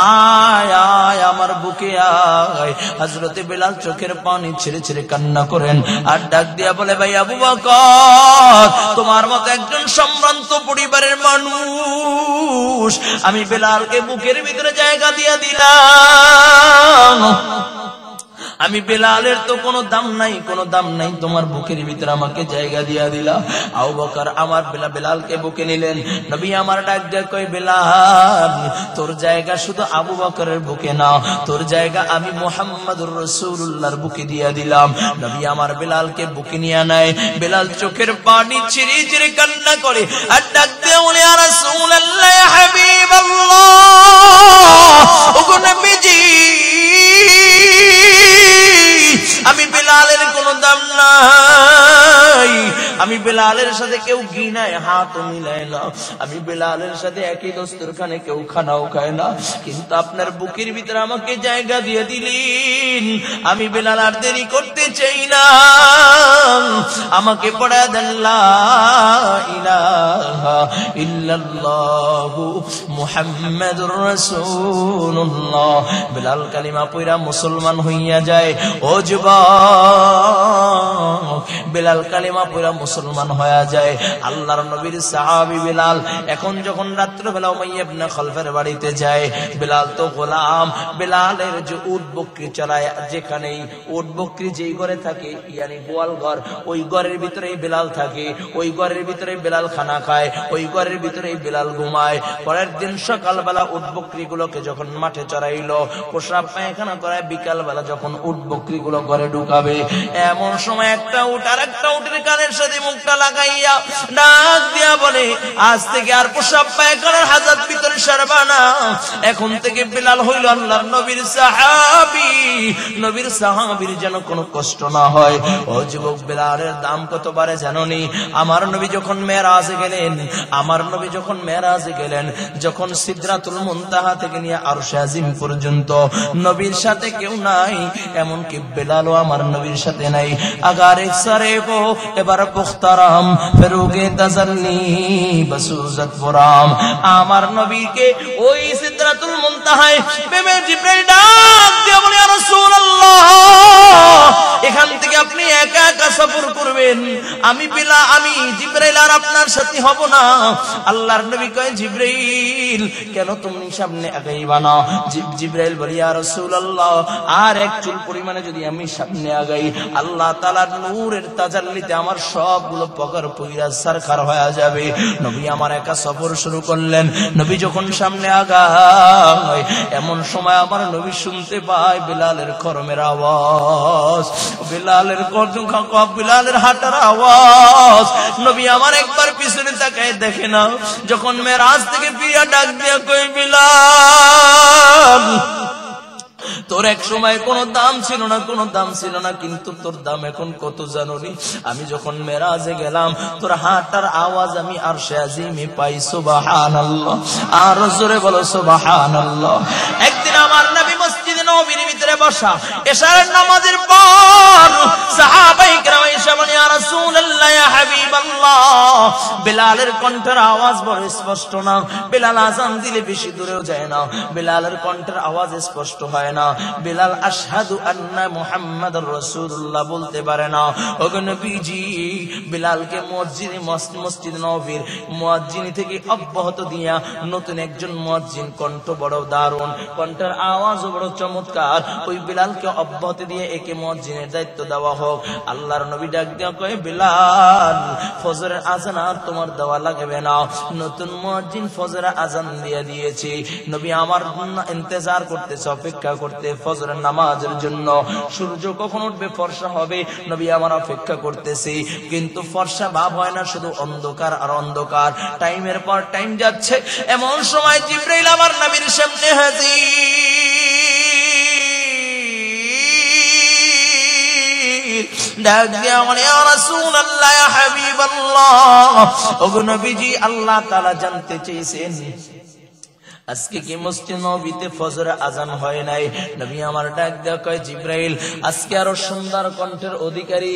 আয় আয় আমার বুকে আয়। হযরত বেলাল চোখের পানি ছেড়ে ছেড়ে কান্না করেন আর ডাক দিয়া বলে ভাই আবু বকর, তোমার মতো একজন সম্ভ্রান্ত পরিবারের মানুষ আমি বেলালকে বুকের ভিতরে জায়গা দিয়া দিলাম। আমি বেলালের তো কোনো দাম নাই, কোনো দাম নাই, তোমার বুকের ভিতরে আমাকে জায়গা দিয়া দিলা। আবু বকর আমার বেলালকে বুকে নিলেন। নবী আমার ডাক দিয়ে কই বেলাল, তোর জায়গা শুধু আবু বকরের বুকে না, তোর জায়গা আমি মুহাম্মদুর রাসূলুল্লাহর বুকে দিয়া দিলাম। নবী আমার বেলালকে বুকে নিয়ে নেয়। বেলাল চোখের পানি ছিঁড়ে ছিঁড়ে কান্না করে আর ডাক দিয়ে বলে ইয়া রাসূলুল্লাহ, ইয়া হাবিবাল্লাহ, ওগো নবীজি, আমি বেলালের কোনো দাম নাই, আমি বেলালের সাথে কেউ ঘৃণায় হাতও মিলায় না, আমি বেলালের সাথে একই দস্তরখানে কেউ খানাও খায় না, কিন্তু আপনার বুকের ভিতরে আমাকে জায়গা দিয়ে দিলেন। আমি বেলাল আর দেরি করতে চাই না, আমাকে পড়া দেন লা ইলাহা ইল্লাল্লাহু মুহাম্মাদুর রাসূলুল্লাহ। বেলাল কালিমা পড়া মুসলমান হইয়া যায়। ও যুবক, বেলাল কালিমা পড়া মুসলমান হয়ে যায়। আল্লাহর নবীর সাহাবী বেলাল এখন যখন রাত্রিবেলা উমাইয়া ইবনে খালফের বাড়িতে যায়, বেলাল তো গোলাম, বেলালের যে উট বকরি চড়ায়, যেখানেই উট বকরি যেই ঘরে থাকে, ইয়ানি গোয়াল ঘর, ওই ঘরের ভিতরেই বেলাল থাকে, ওই ঘরের ভিতরেই বেলাল খানা খায়, ওই ঘরের ভিতরেই বেলাল ঘুমায়। পরের দিন সকালবেলা উট বকরি গুলোকে যখন মাঠে চড়াইলো, প্রসাব পায়খানা করায়, বিকালবেলা যখন উট বকরি গুলো ঘরে ঢুকাবে, এমন সময় একটা উট আর একটা উটের কানের সাথে মুখটা লাগাইয়া ডাক দিয়া বলে আজ থেকে আর প্রসাব পায়খানার হাজাত ভিতরে সারবা না, এখন থেকে বেলাল হইল আল্লাহর নবীর সাহাবী, নবীর সাহাবীর যেন কোনো কষ্ট না হয়। ও যুবক, বেলালের দাম কত বারে জানোনি? আমার নবী যখন মেরাজে গেলেন, আমার নবী যখন মেরাজে গেলেন, যখন সিদরাতুল মুনতাহা থেকে নিয়ে আরশে আজিম পর্যন্ত নবীর সাথে কেউ নাই, এমনকি বেলালও আমার নবীর সাথে নাই। আগার এক সারে গো এবার পুখতারাম ফেরুগে তাজাল্লি বসুজত পুরাম, আমার নবীকে ওই সিদরাতুল মুনতাহায় বেবে জিবরাইল ডাক দিয়ে বলে ইয়া রাসূলুল্লাহ, এখান থেকে আপনি একা একা সফর করবেন, আমি জিবরাইল আর আপনার সাথে হব না। আল্লাহর নবী কয় জিবরাইল কেন তুমি সামনে আগাইবা না? জিবরাইল বলে ইয়া রাসূলুল্লাহ, আর এক চুল পরিমাণে যদি আমি সামনে আগাই, আল্লাহ তাআলার নূরের তাজাল্লিতে আমার সবগুলো পকর পইরা সরকার হয়ে যাবে। নবী আমার একা সফর শুরু করলেন। নবী যখন সামনে আগায়, এমন সময় আমার নবী শুনতে পায় বেলালের খরমের আওয়াজ, বেলালের বেলালের হাঁটার আওয়াজ। নবী আমার একবার পিছনে তাকায় দেখে না, যখন মেরাজ থেকে ফিরে ডাক দিয়া কই বেলাল, তোর এক সময় কোনো দাম ছিল না, কোনো দাম ছিল না, কিন্তু তোর দাম এখন কত জানোনি? আমি যখন মেরাজে গেলাম তোর হাঁটার আওয়াজ আমি আরশে আজিমে পাই। সুবহানাল্লাহ, আর জোরে বলো সুবহানাল্লাহ। একদিন আমার নবী মসজিদে নববীর ভিতরে বসা, এশারের নামাজের পর সাহাবায়ে কেরাম এসে বলে, ইয়া রাসূলুল্লাহ, ইয়া হাবিবাল্লাহ, বিলালের কণ্ঠের আওয়াজ বড় স্পষ্ট না, বিলাল আযান দিলে বেশি দূরেও যায় না, বিলালের কণ্ঠের আওয়াজ স্পষ্ট হয় না, বিলাল আশহাদু আন্না মুহাম্মাদুর রাসূলুল্লাহ বলতে পারে না। ওগো নবীজি, বিলালকে মসজিদ নববীর মুয়াজ্জিন থেকে অব্যাহত দিয়া নতুন একজন মুয়াজ্জিন, কণ্ঠ বড় দারুণ, কণ্ঠের আওয়াজও বড় চমৎকার, ওই বিলালকে অব্যাহত দিয়ে একে মুয়াজ্জিনের দায়িত্ব দেওয়া হোক। আল্লাহর নবী ডাক দিয়া কয়, বিলাল, ফজরের আযান আর তোমার দেওয়া লাগবে না, নতুন মুয়াজ্জিন ফজরের আযান দিয়ে দিয়েছি। নবী আমার ইন্তজার করতেছে, অপেক্ষা করতে ফজরের নামাজের জন্য। সূর্য কখন উঠবে, ফর্সা হবে, নবী আমার অপেক্ষা করতেছি, কিন্তু ফর্সা ভাব হয় না, শুধু অন্ধকার আর অন্ধকার। টাইমের পর টাইম যাচ্ছে, এমন সময় জিবরাইল আমার নবীর সামনে হাজির। ডাক দিয়া বলে, ইয়া রাসূলুল্লাহ, ইয়া হাবিবাল্লাহ, ওগো নবীজি, আল্লাহ তাআলা জানতে চেয়েছেন আজকে কি মসজিদ নববীতে ফজরের আযান হয় নাই? নবী আমার ডাক দেয়া কয়, জিবরাইল, আজকে আরো সুন্দর কণ্ঠের অধিকারী,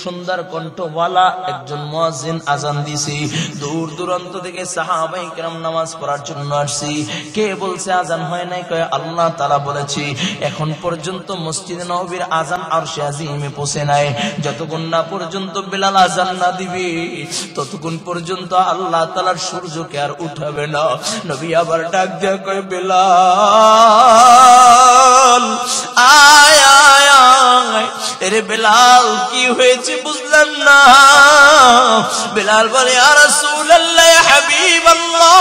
সুন্দর কণ্ঠওয়ালা একজন মুয়াজ্জিন আযান দিছি, দূর দূরান্ত থেকে সাহাবায়ে কেরাম নামাজ পড়ার জন্য আসছি। কে বলছে আযান হয় নাই? কয়, আল্লাহ তাআলা বলেছি। এখন পর্যন্ত মসজিদ নববীর আযান আরশে আজিমে পৌঁছে নাই। যতক্ষণ না পর্যন্ত বিলাল আযান না দিবে, ততক্ষণ পর্যন্ত আল্লাহ তাআলার সূর্যকে আর উঠাবে না। নবী আবার ডাক দিয়া কয়, বিলাল, আয় আয় আয়। এরে বিলাল, কি হয়েছে বুঝলাম না। বিলাল বলে, ইয়া রাসূলুল্লাহ, ইয়া হাবিবাল্লাহ,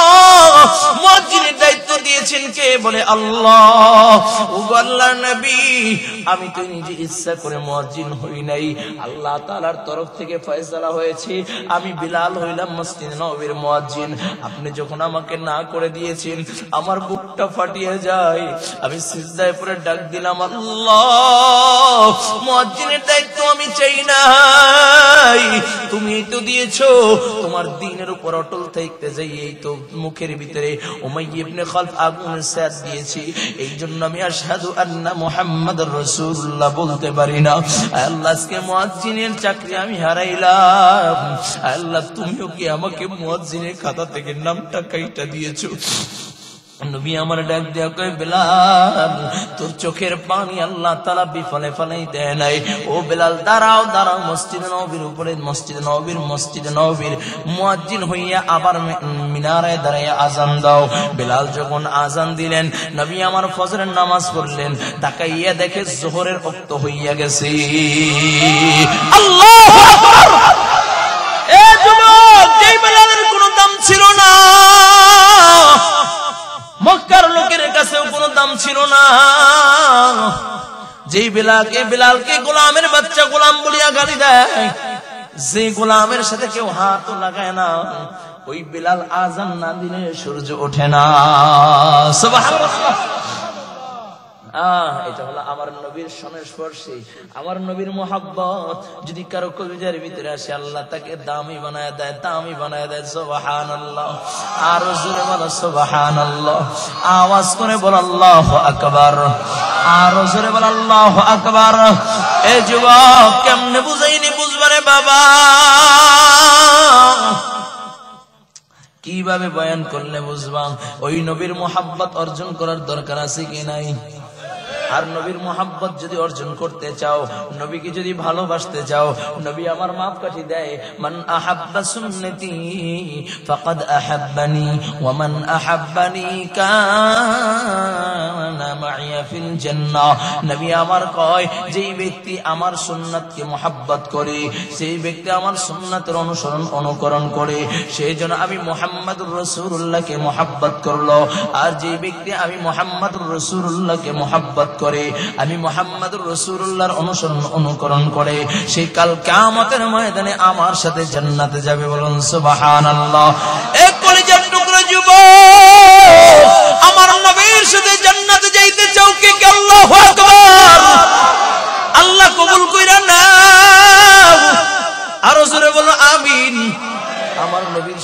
মুয়াজ্জিনের দায়িত্ব দিয়েছেন কে? বলে, আল্লাহ। ও আল্লাহর নবী, আমি তো নিজে ইচ্ছা করে মুয়াজ্জিন হই নাই, আল্লাহ তাআলার তরফ থেকে ফয়সালা হয়েছে আমি বিলাল হইলাম মসজিদ নববীর মুয়াজ্জিন। আপনি যখন আমাকে না করে দিয়েছেন, আমার বুকটা ফাটিয়ে যায়। আমি সিজদায় পড়ে ডাক দিলাম, আল্লাহ, মুয়াজ্জিনের দায়িত্ব আমি চাই নাই, তুমি তো দিয়েছো। তোমার দ্বীনের উপর অটল থাকতে যাই, এই তো মুখের ভিতরে উমাইয়া ইবনে খালফ আগুনের সাথ দিয়েছি, এই জন্য আমি আশহাদু আন্না মুহাম্মাদুর রাসূলুল্লাহ বলতে পারি না। আল্লাহ, আজকে মুয়াজ্জিনের চাকরি আমি হারাইলাম। আল্লাহ, তুমিও কি আমাকে মুয়াজ্জিনের খাতা থেকে নামটা কাইটা দিয়েছো? নবী আমার ডাক দেয়া কয়, বিলাল, তোর চোখের পানি আল্লাহ তাআলা বিফলে ফলাই দেয় নাই। ও বিলাল, দাঁড়াও দাঁড়াও, মসজিদ নববীর উপরে, মসজিদ নববীর মুয়াজ্জিন হইয়া আবার মিনারায় দাঁড়াইয়া আযান দাও। বিলাল যখন আযান দিলেন, নবী আমার ফজরের নামাজ পড়লেন, তাকাইয়া দেখে যোহরের ওয়াক্ত হইয়া গেছে। আল্লাহু আকবার। এ যুবক, যেই বিলালের কোনো দাম ছিল না, মক্কার লোকের কাছেও কোনো দাম ছিল না, যেই বিলালকে গোলামের বাচ্চা গোলাম বলিয়া গালি দেয়, যে গোলামের সাথে কেউ হাত লাগায় না, ওই বিলাল আযান না দিলে সূর্য ওঠে না। সুবহানাল্লাহ। এটা হলো আমার নবীর সংস্পর্শে, আমার নবীর মোহাব্বত যদি কারো কলিজার ভিতরে আসে, আল্লাহ তাকে দামি বানায় দেয়, দামি বানায় দেয়। সুবহানাল্লাহ। আর জোরে বলো সুবহানাল্লাহ। আওয়াজ করে বল আল্লাহু আকবার। আর জোরে বল আল্লাহু আকবার। এ যুবক, কেমনে বুঝাইনি বুঝবারে বাবা, কিভাবে বয়ান করলে বুঝবা? ওই নবীর মোহাব্বত অর্জন করার দরকার আছে কি নাই? আর নবীর মোহাব্বত যদি অর্জন করতে চাও, নবীকে যদি ভালোবাসতে চাও, নবী আমার মাপকাঠি দেয়, মান আহাব্বা সুন্নতি ফাকাদ আহাব্বানি ওয়া মান আহাব্বানি কানা মাইয়া ফিল জান্নাহ। নবী আমার কয়, যেই ব্যক্তি আমার সুন্নাতকে মোহাব্বত করে, সেই ব্যক্তি আমার সুন্নাতের অনুকরণ করে, সেই জন্য আমি মুহাম্মদুর রাসূলুল্লাহকে মোহাব্বত করলো। আর যেই ব্যক্তি আমি মুহাম্মদুর রাসূলুল্লাহকে মোহাব্বত করে, আমি মুহাম্মদুর রাসূলুল্লাহর অনুকরণ করে, সেই কাল কিয়ামতের ময়দানে আমার সাথে জান্নাতে যাবে। বলুন সুবহানাল্লাহ। এক কলিজার টুকরা যুবক, আমার নবীর সাথে জান্নাতে যাইতে চাও কি? আল্লাহু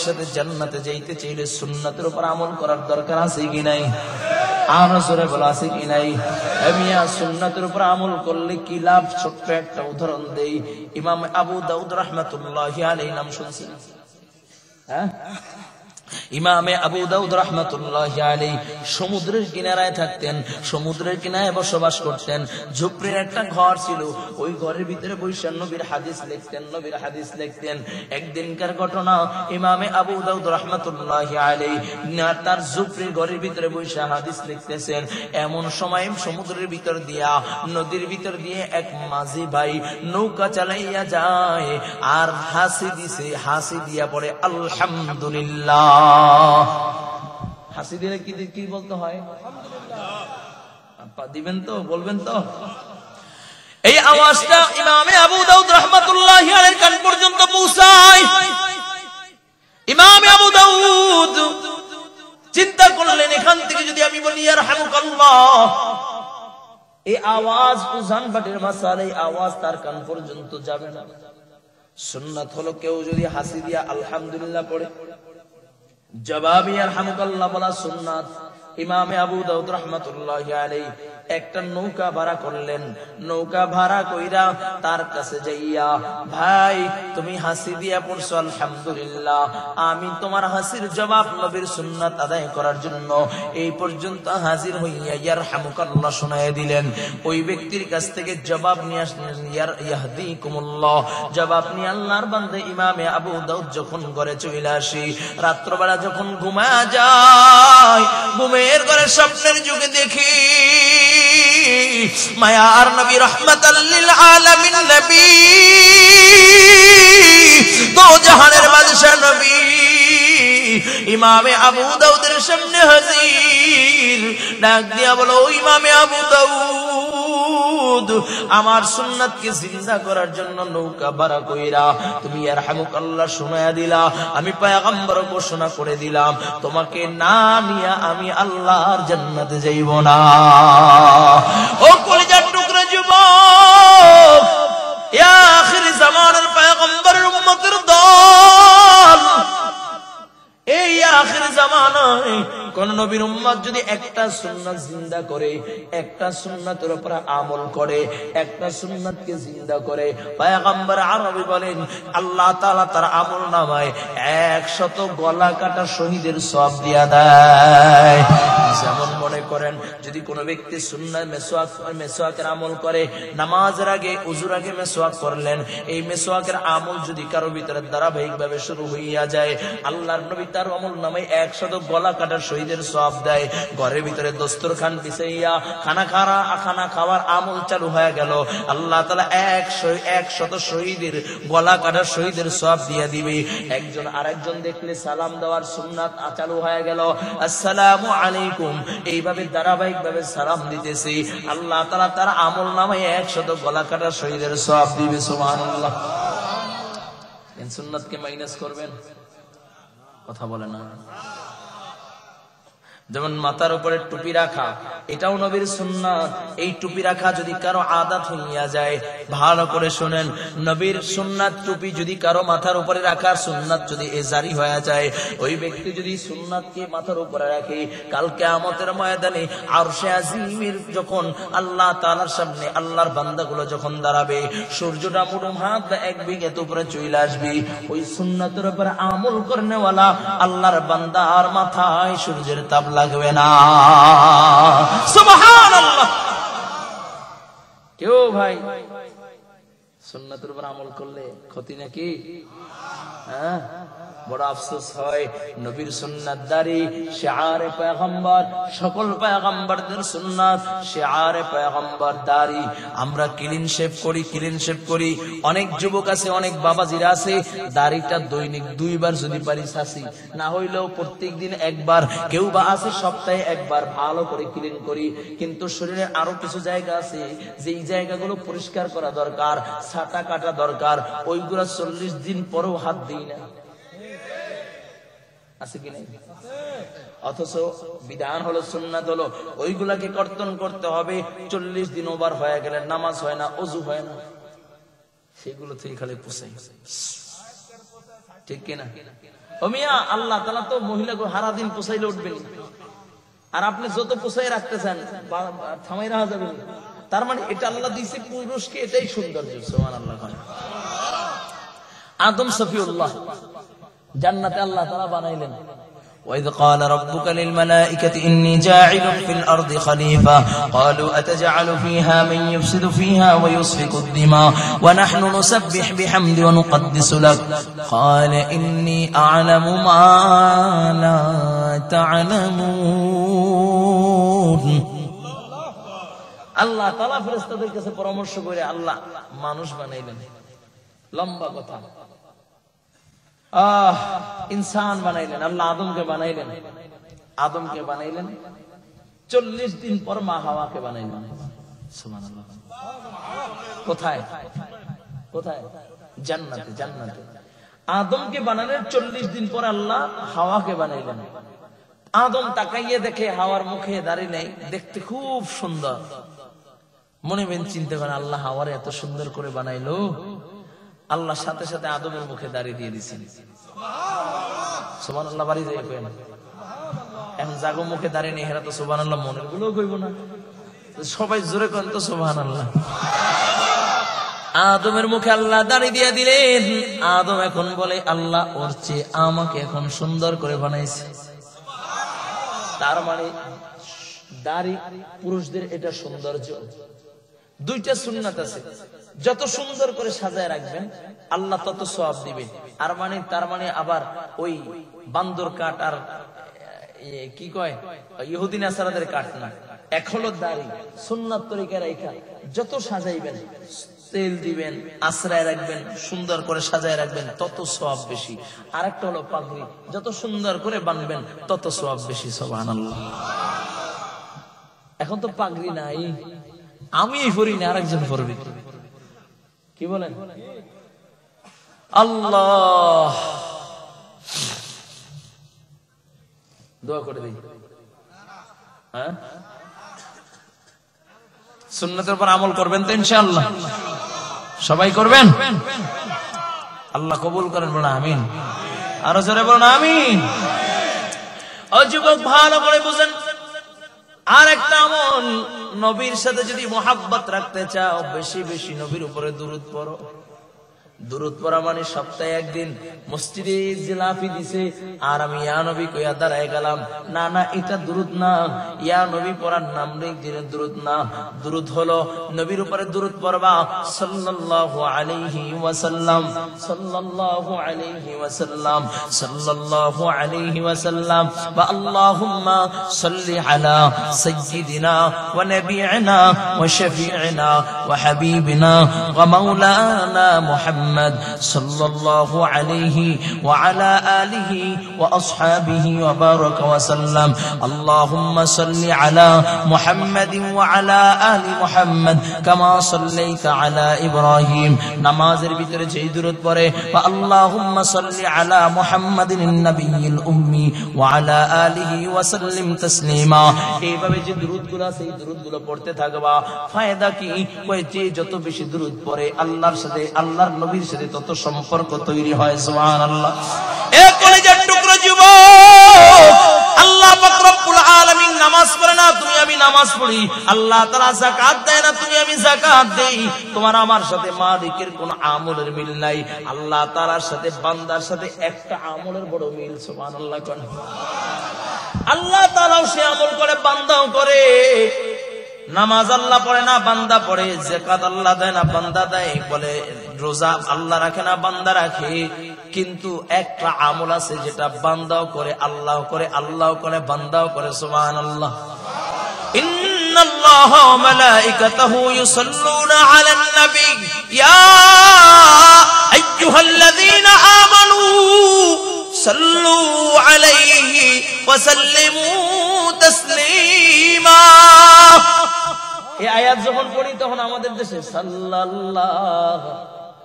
সাথে জান্নাতে যাইতে চাইলে সুন্নাতের উপর আমল করার দরকার আছে কি নাই? আর জোরে বলা আছে কি নাই? মিয়া সুন্নাতের উপর আমল করলে কি লাভ? ছোট্ট একটা উদাহরণ দেই। ইমাম আবু দাউদ রাহমাতুল্লাহি আলাইহি নাম শুনছেন? হ্যাঁ, ইমামে আবু দাউদ রাহমাতুল্লাহি আলাইহি সমুদ্রের কিনারায় থাকতেন, সমুদ্রের কিনারায় বসবাস করতেন। ঝুপড়ির একটা ঘর ছিল, ওই ঘরের ভিতরে বসে নবীর হাদিস লিখতেন, নবীর হাদিস লিখতেন। একদিনকার ঘটনা, ইমামে আবু দাউদ রাহমাতুল্লাহি আলাইহি তার ঝুপড়ির ঘরের ভিতরে বসে হাদিস লিখতেছেন। এমন সময় সমুদ্রের ভিতর দিয়া, নদীর ভিতর দিয়ে এক মাঝি ভাই নৌকা চালাইয়া যায় আর হাসি দিছে, হাসি দিয়া পড়ে আলহামদুলিল্লাহ। হাসি দিলে কি বলতে হয়? দিবেন তো, বলবেন তো? এই আওয়াজটা ইমামে আবু দাউদ রাহমাতুল্লাহি আলাইহির কান পর্যন্ত পৌঁছায়। ইমামে আবু দাউদ চিন্তা করলেন, এখান থেকে যদি আমি বলি ইয়ারহামুকাল্লাহ, এই আওয়াজ উজান বাটের মাসাল, এই আওয়াজ তার কান পর্যন্ত যাবে না। সুন্নাত হলো কেউ যদি হাসি দিয়া আলহামদুলিল্লাহ পড়ে, জবাব ইয়ারহামুকাল্লাহ বলা সুন্নাত। ইমামে আবু দাউদ রাহমাতুল্লাহি আলাইহি একটা নৌকা ভাড়া করলেন। নৌকা ভাড়া কইরা তার কাছে যাইয়া, ভাই তুমি হাসি দিয়া পড়ছো আলহামদুলিল্লাহ, আমি তোমার হাসির জবাব নবীর সুন্নাত আদায় করার জন্য এই পর্যন্ত হাজির হইয়া ইয়ারহামুকাল্লাহ শোনায় দিলেন। ওই ব্যক্তির কাছ থেকে জবাব নিয়ে আসলেন, ইয়াহদিকুমুল্লাহ। জবাব নিয়ে আল্লাহর বান্দা ইমামে আবু দাউদ যখন ঘরে চলে আসি, রাত্রবেলা যখন ঘুমায়া যায়, ঘুমের ঘরে স্বপ্নের যুগে দেখি মায়ার নবী রহমাতাল লিল আলামিন নবী, দো জাহানের বাদশা নবী ইমামে আবু দাউদের সামনে হাজির। ডাক দিয়া বলো, ইমামে আবু দাউদ, আমার সুন্নাতকে জিন্দা করার জন্য নৌকা ভাড়া কইরা তুমি ইয়ারহামুকাল্লাহ শোনায়া দিলা, আমি পয়গম্বর ঘোষণা করে দিলাম, তোমাকে না নিয়া আমি আল্লাহর জান্নাতে যাইব না। ও কলিজার টুকরা যুবক, ইয়া আখির জামানের পয়গম্বরের উম্মতের দল, এই আখির জামানায় কোন নবীর উম্মত যদি একটা সুন্নাত জিন্দা করে, একটা সুন্নাতের উপর আমল করে, একটা সুন্নাতকে জিন্দা করে, পয়গম্বর আরবি বলেন আল্লাহ তাআলা তার আমল নামায় 100 গলা কাটা শহীদের সওয়াব দিয়া দেয়। যেমন মনে করেন যদি কোনো ব্যক্তি সুন্নাত মেসওয়াকের আমল করে, নামাজের আগে ওযুর আগে মেসওয়াক করলেন, এই মেসওয়াকের আমল যদি কারো ভিতরে ধারাবাহিকভাবে শুরু হইয়া যায়, আল্লাহর নবী তার আমল নামায় 100 গলা কাটা শহীদের সওয়াব দেয়। ঘরের ভিতরে দস্তরখান বিছাইয়া খানা খাওয়ার আমল চালু হয়ে গেল, আল্লাহ তাআলা 100 শহীদের গলা কাটা শহীদের সওয়াব দিয়ে দিবে। একজন আরেকজন দেখলে সালাম দেওয়ার সুন্নাত চালু হয়ে গেল, আসসালামু আলাইকুম, এইভাবে ধারাবাহিক ভাবে সালাম দিতেছি, আল্লাহ তাআলা তার আমল নামায় 100 গলা কাটা শহীদের সওয়াব দিবে। সুবহানাল্লাহ। এই সুন্নাতকে মাইনাস করবেন, কথা বলে না। যেমন মাথার উপরে টুপি রাখা, এটাও নবীর সুন্নাত। এই টুপি রাখা যদি কারো আদত হইয়া যায়, ভালো করে শুনেন, নবীর সুন্নাত টুপি যদি কারো মাথার উপরে রাখার সুন্নাত যদি জারি হয়ে যায়, ওই ব্যক্তি যদি সুন্নাতকে মাথার উপরে রাখে, কাল কিয়ামতের ময়দানে আরশে আজিমের যখন আল্লাহ তাআলার সামনে আল্লাহর বান্দাগুলো যখন দাঁড়াবে, সূর্যটা মুড়ুম হাত এক বিঘত উপরে চলে আসবে, ওই সুন্নাতের উপরে আমল করনেওয়ালা আল্লাহর বান্দার মাথায় সূর্যের তাপ লাগবে না। সুবহানাল্লাহ। কেউ ভাই সুন্নাতের উপর আমল করলে ক্ষতি নাকি? হ্যাঁ, বড় আফসোস হয়, নবীর সুন্নাতদারি শিআরে পয়গম্বর, সকল পয়গম্বরদের সুন্নাত শিআরে পয়গম্বর দাড়ি। আমরা ক্লিন শেভ করি, অনেক যুবক আছে, অনেক বাবাজিরা আছে, দাড়িটা দৈনিক 2 বার যদি পারি চাষি, না হইলেও প্রত্যেকদিন একবার, কেউ বা আছে সপ্তাহে একবার ভালো করে ক্লিন করি। কিন্তু শরীরে আরো কিছু জায়গা আছে যেই জায়গাগুলো পরিষ্কার করা দরকার, ছাটা কাটা দরকার, ওইগুলা 40 দিন পরেও হাত দিই না, আছে কি নাই? অথচ বিধান হলো, সুন্নাত হলো, ওইগুলাকে কর্তন করতে হবে। 40 দিন ওভার হয়ে গেলে নামাজ হয় না, ওযু হয় না, সেগুলো থেকে খালি পুষাই, ঠিক কিনা? ও মিয়া, আল্লাহ তাআলা তো মহিলাকে সারা দিন পোষাইলে উঠবেন, আর আপনি যত পোষাই রাখতে চান থামাই রাখা যাবে না। তার মানে এটা আল্লাহ দিয়েছে পুরুষকে, এটাই সৌন্দর্য। সুবহানাল্লাহ। আদম সফিউল্লাহ জান্নাতে আল্লাহ তাআলা বানাইলেন। وإذ قال ربك للملائكة إني جاعل في الأرض خليفة قالوا أتجعل فيها من يفسد فيها ويسفك الدماء ونحن نسبح بحمد ونقدس لك قال إني أعلم ما لا تعلمون। আল্লাহ তাআলা ফেরেশতাদের কাছে পরামর্শ করে আল্লাহ মানুষ বানাইলেন। লম্বা কথা, ইনসান বানাইলেন। আল্লাহ আদমকে বানাইলেন। 40 দিন পর মা হাওয়াকে বানাইলেন। সুবহানাল্লাহ। কোথায়? জান্নাতে। আদমকে বানানোর 40 দিন পর আল্লাহ হাওয়াকে বানাইলেন। আদম তাকাইয়ে দেখে হাওয়ার মুখে দাড়ি নেই, দেখতে খুব সুন্দর। মনে মনে চিন্তা করে আল্লাহ হাওয়ারে এত সুন্দর করে বানাইলো। আল্লাহ সাথে সাথে আদমের মুখে দাঁড়িয়ে দিয়ে দিচ্ছেন। সুবহানাল্লাহ। বাড়ি যাই কইেন, এখন জাগো মুখে দাঁড়িয়ে নেই, হেরা তো সুবহানাল্লাহ মনের গুলো কইব না। সবাই জোরে করেন তো সুবহানাল্লাহ। আদমের মুখে আল্লাহ দাঁড়িয়ে দিয়ে দিলেন। আদম এখন বলে আল্লাহ ওর চেয়ে আমাকে এখন সুন্দর করে বানাইছে। তার মানে দাড়ি পুরুষদের এটা সৌন্দর্য। দুইটা সুন্নাত আছে, যত সুন্দর করে সাজায় রাখবেন আল্লাহ তত সওয়াব দিবেন। আর মানে তার মানে আবার ওই বান্দর কাঠ আর কি কয় ইহুদি নাসারাদের কাঠ না, এক হলো দাড়ি সুন্নাত তরিকা রাখা। যত সাজাইবেন, তেল দিবেন, আশ্রয় রাখবেন, সুন্দর করে সাজায় রাখবেন, তত সওয়াব বেশি। আরেকটা হলো পাগড়ি, যত সুন্দর করে বানবেন তত সওয়াব বেশি। সুবহানাল্লাহ। এখন তো পাগড়ি নাই, আমি পড়ি না, আরেকজন পড়বে। কি বলেন? আল্লাহ দোয়া করে দিই। হ্যাঁ, সুন্নতের উপর আমল করবেন তো ইনশাআল্লাহ? সবাই করবেন? আল্লাহ কবুল করেন, বলেন আমিন। আরো জোরে বলেন আমিন। ও যুবক, ভালো করে বুঝেন, আর একটা আমল, নবীর সাথে যদি মোহাব্বত রাখতে চাও, বেশি বেশি নবীর উপরে দুরূদ পড়ো। দুরূদ পড়া মানে সপ্তাহে একদিন মসজিদে জিলাপি দিছে আর আমি ইয়া নবী কইয়া দাঁড়ায় গেলাম, না না, এটা দুরূদ না। ইয়া নবী পড়ার নাম নেই, দুরূদ না। দুরূদ হলো নবীর উপরে দুরূদ পড়বা, সাল্লাল্লাহু আলাইহি ওয়াসাল্লাম, সাল্লাল্লাহু আলাইহি ওয়াসাল্লাম, সাল্লাল্লাহু আলাইহি ওয়াসাল্লাম, বা আল্লাহুম্মা সাল্লি আলা সাইয়্যিদিনা ওয়া নাবিয়িনা ওয়া শাফিইনা ওয়া হাবিবিনা ওয়া মাওলানা মুহাম্মদ সাল্লাল্লাহু আলাইহি ওয়া আলা আলিহি ওয়া আসহাবিহি ওয়া বারাকা ওয়া সাল্লাম। আল্লাহুম্মা সাল্লি আলা মুহাম্মাদিন ওয়া আলা আলি মুহাম্মদ কামা সাল্লাইতা আলা ইব্রাহিম। নামাজের ভিতরে যেই দুরূদ পড়ে, ওয়া আল্লাহুম্মা সাল্লি আলা মুহাম্মাদিন নবিয়্যিল উম্মি ওয়া আলা আলিহি ওয়া সাল্লিম তাসলিমা। এইভাবে যে দুরূদগুলো আছে, এই দুরূদগুলো পড়তে থাকবা। ফায়দা কি? কই যে যত বেশি দুরূদ পড়ে আল্লাহর সাথে, আল্লাহর নবীর সাথে তত সম্পর্ক তৈরি হয়। সুবহানাল্লাহ। এ কলেজের টুকরো যুবক, আল্লাহ পাক রব্বুল আলামিন নামাজ পড়ে না, তুমি আমি নামাজ পড়ি। আল্লাহ তাআলা যাকাত দেয় না, তুমি আমি যাকাত দেই। তোমার আমার সাথে মালিকের কোন আমলের মিল নাই। আল্লাহ তাআলার সাথে বান্দার সাথে একটা আমলের বড় মিল। সুবহানাল্লাহ। আল্লাহ তাআলাও সে আমল করে, বান্দাও করে। নামাজ আল্লাহ পড়ে না, বান্দা পড়ে। যাকাত আল্লাহ দেয় না, বান্দা দেয়। বলে রোজা আল্লাহ রাখে না, বান্দা রাখে। কিন্তু একটা আমল আছে যেটা বান্দাও করে, আল্লাহ করে, আল্লাহ করে, বান্দাও করে। সুবহানাল্লাহ। ইন্নাল্লাহা ওয়া মালাইকাতাহু ইউসাল্লুনা আলান নবী ইয়া আইয়ুহাল্লাযীনা আমানু সাল্লু আলাইহি ওয়া সাল্লিমু তাসলিমা। এই আয়াত যখন পড়ি তখন আমাদের দেশে সাল্লাল্লাহ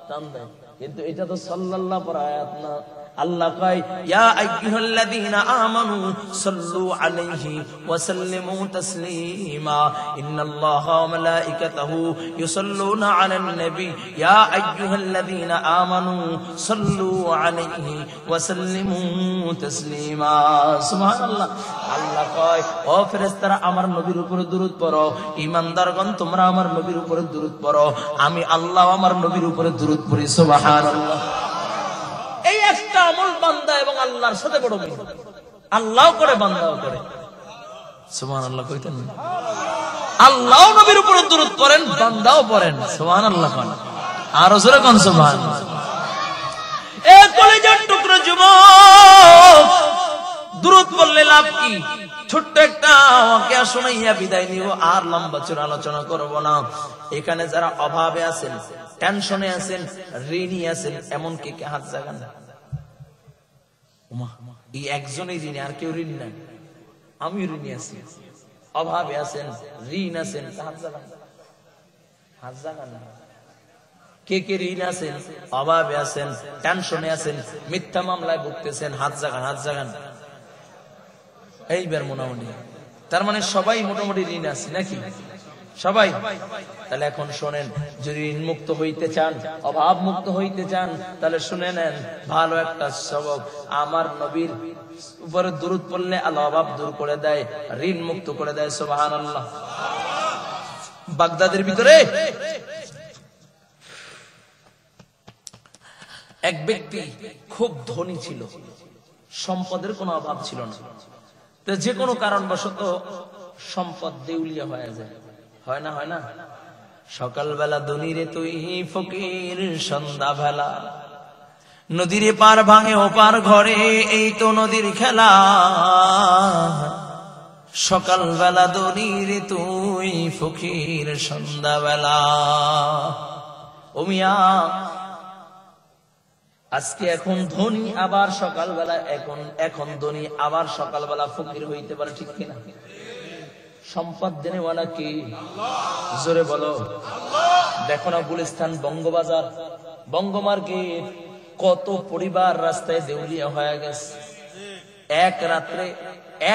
টান দেয়, কিন্তু এটা তো সাল্লাল্লাহ পর আয়াত না। আল্লাহ কয় ইয়া আইয়ুহাল্লাযীনা আমানু সাল্লু আলাইহি ওয়া সাল্লিমু তাসলিমা ইন্নাল্লাহা ওয়া মালাইকাতাহু ইউসাল্লুনা আলান নবী ইয়া আইয়ুহাল্লাযীনা আমানু সাল্লু আলাইহি ওয়া সাল্লিমু তাসলিমা সুবহানাল্লাহ। আল্লাহ কয় ও ফেরেশতারা আমার নবীর উপরে দুরূদ পড়ো, ঈমানদারগণ তোমরা আমার নবীর উপরে দুরূদ পড়ো, আমি আল্লাহ আমার নবীর উপরে দুরূদ পড়ি সুবহানাল্লাহ। এই একটা আমল বান্দা এবং আল্লাহর সাথে বড় মিল, আল্লাহও করে বান্দাও করে সুবহানাল্লাহ কইতেন না? আল্লাহও নবীর উপরে দুরূদ পড়েন, বান্দাও পড়েন সুবহানাল্লাহ। আর জোরে কোন সুবহানাল্লাহ। এ কলিজার টুকরো যুবক, দুরূদ পড়লে লাভ কি? ছোট্ট একটা ওয়াকিয়া শুনাইয়া বিদায় নিব, আর লম্বা চূড়া আলোচনা করব না। এখানে যারা অভাবে আছেন, টেনশনে আছেন, ঋণী আছেন, এমন কি হাত জাগান? এই একজনই ঋণী, আর কেউ ঋণ নাই। আমি ঋণী আছি, অভাবে আছেন, ঋণ আছেন, হাত জাগান, হাত জাগান। কে কে ঋণ আছেন, অভাবে আছেন, টেনশনে আছেন, মিথ্যা মামলায় ভুগতেছেন, হাত জাগান, হাত জাগান। এইবার মোটামুটি, তার মানে সবাই মোটামুটি ঋণ আছে নাকি? সবাই। তাহলে এখন শোনেন, যদি ঋণ মুক্ত হইতে চান, অভাব মুক্ত হইতে চান, তাহলে শুনে নেন ভালো একটা সবক। আমার নবীর উপরে দুরূদ পড়লে আল্লাহ অভাব দূর করে দেয়, ঋণ মুক্ত করে দেয় সুবহানাল্লাহ। বাগদাদের ভিতরে এক ব্যক্তি খুব ধনী ছিল, সম্পদের কোনো অভাব ছিল না। তো যে কোনো কারণবশত সম্পদ দেউলিয়া হয়ে যায়, হয় না? হয় না? সকালবেলা ধনীরে তুই ফকির, সন্ধ্যা বেলা নদীরে পার ভাঙে ওপার ঘরে, এই তো নদীর খেলা। সকালবেলা ধনীরে তুই ফকির, সন্ধ্যা বেলা। ও মিয়া, আজকে এখন ধনী, আবার সকালবেলা এখন ধনী, আবার সকালবেলা ফকির হইতে পারে, ঠিক কিনা? সম্পদ দেনেওয়ালা কি? জোরে বলো। দেখো না গুলিস্তান, বঙ্গবাজার, বঙ্গমার্কেট, কত পরিবার রাস্তায় দেউলিয়া হয়ে গেছে।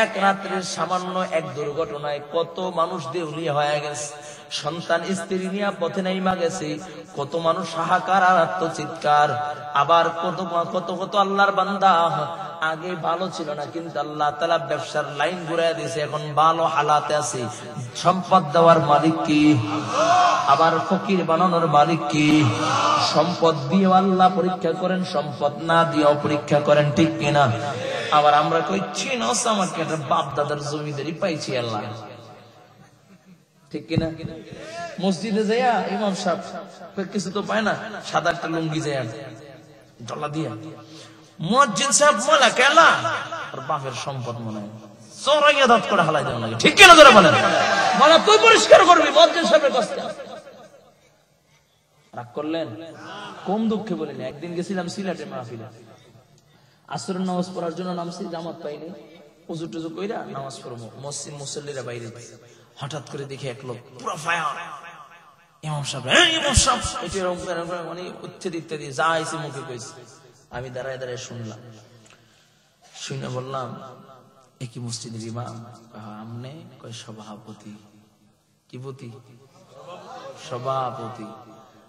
এক রাত্রে সামান্য এক দুর্ঘটনায় কত মানুষ দেউলিয়া হয়ে গেছে। সন্তান স্ত্রী নিয়ে পথে নাইমা গেছে, কত মানুষ হাহাকার আর আত্মচিৎকার। আবার কত কত আল্লাহর বান্দা আগে ভালো ছিল না, কিন্তু আল্লাহ তাআলা ব্যবসার লাইন ঘুরাইয়া দিয়েছে, এখন ভালো হালাতে আছে। সম্পদ দেওয়ার মালিক কি? আবার ফকির বানানোর মালিক কি? সম্পদ দিয়ে আল্লাহ পরীক্ষা করেন, সম্পদ না দিয়েও পরীক্ষা করেন, ঠিক কিনা? আবার আমরা কই চিনস, আমাকে একটা বাপ দাদার জমিদারি পাইছি আল্লাহ, ঠিক কিনা? মসজিদে যাইয়া ইমাম সাহেব কিছু তো পায় না, সাদা একটা লুঙ্গি যায় ডলা দিয়া, মুয়াজ্জিন সাহেব মোলা কেলা, আর বাপের সম্পদ মনে হয় চোরাইয়া দাঁত করে হালাই দেওয়া লাগে, ঠিক কিনা? ধরে বলেন, মানে তুই পরিষ্কার করবি মুয়াজ্জিন সাহেবের কাছে। রাগ করলেন? কম দুঃখে বলিনি। একদিন গেছিলাম সিলেটে মাহফিলে, আসরের নামাজ পড়ার জন্য নামছি, জামাত পাইনি, উজু টুজু কইরা নামাজ পড়বো, মসজিদ মুসল্লিরা বাইরে। হঠাৎ করে দেখি এক লোক পুরো ফায়ার, ইমাম সাহেব মানে ইত্যাদি ইত্যাদি যা আইছে মুখে কইছে। আমি দাঁড়ায় দাঁড়ায় শুনলাম, শুনে বললাম একই মসজিদের ইমাম? আমনে? কয় সভাপতি। কি পতি? সভাপতি।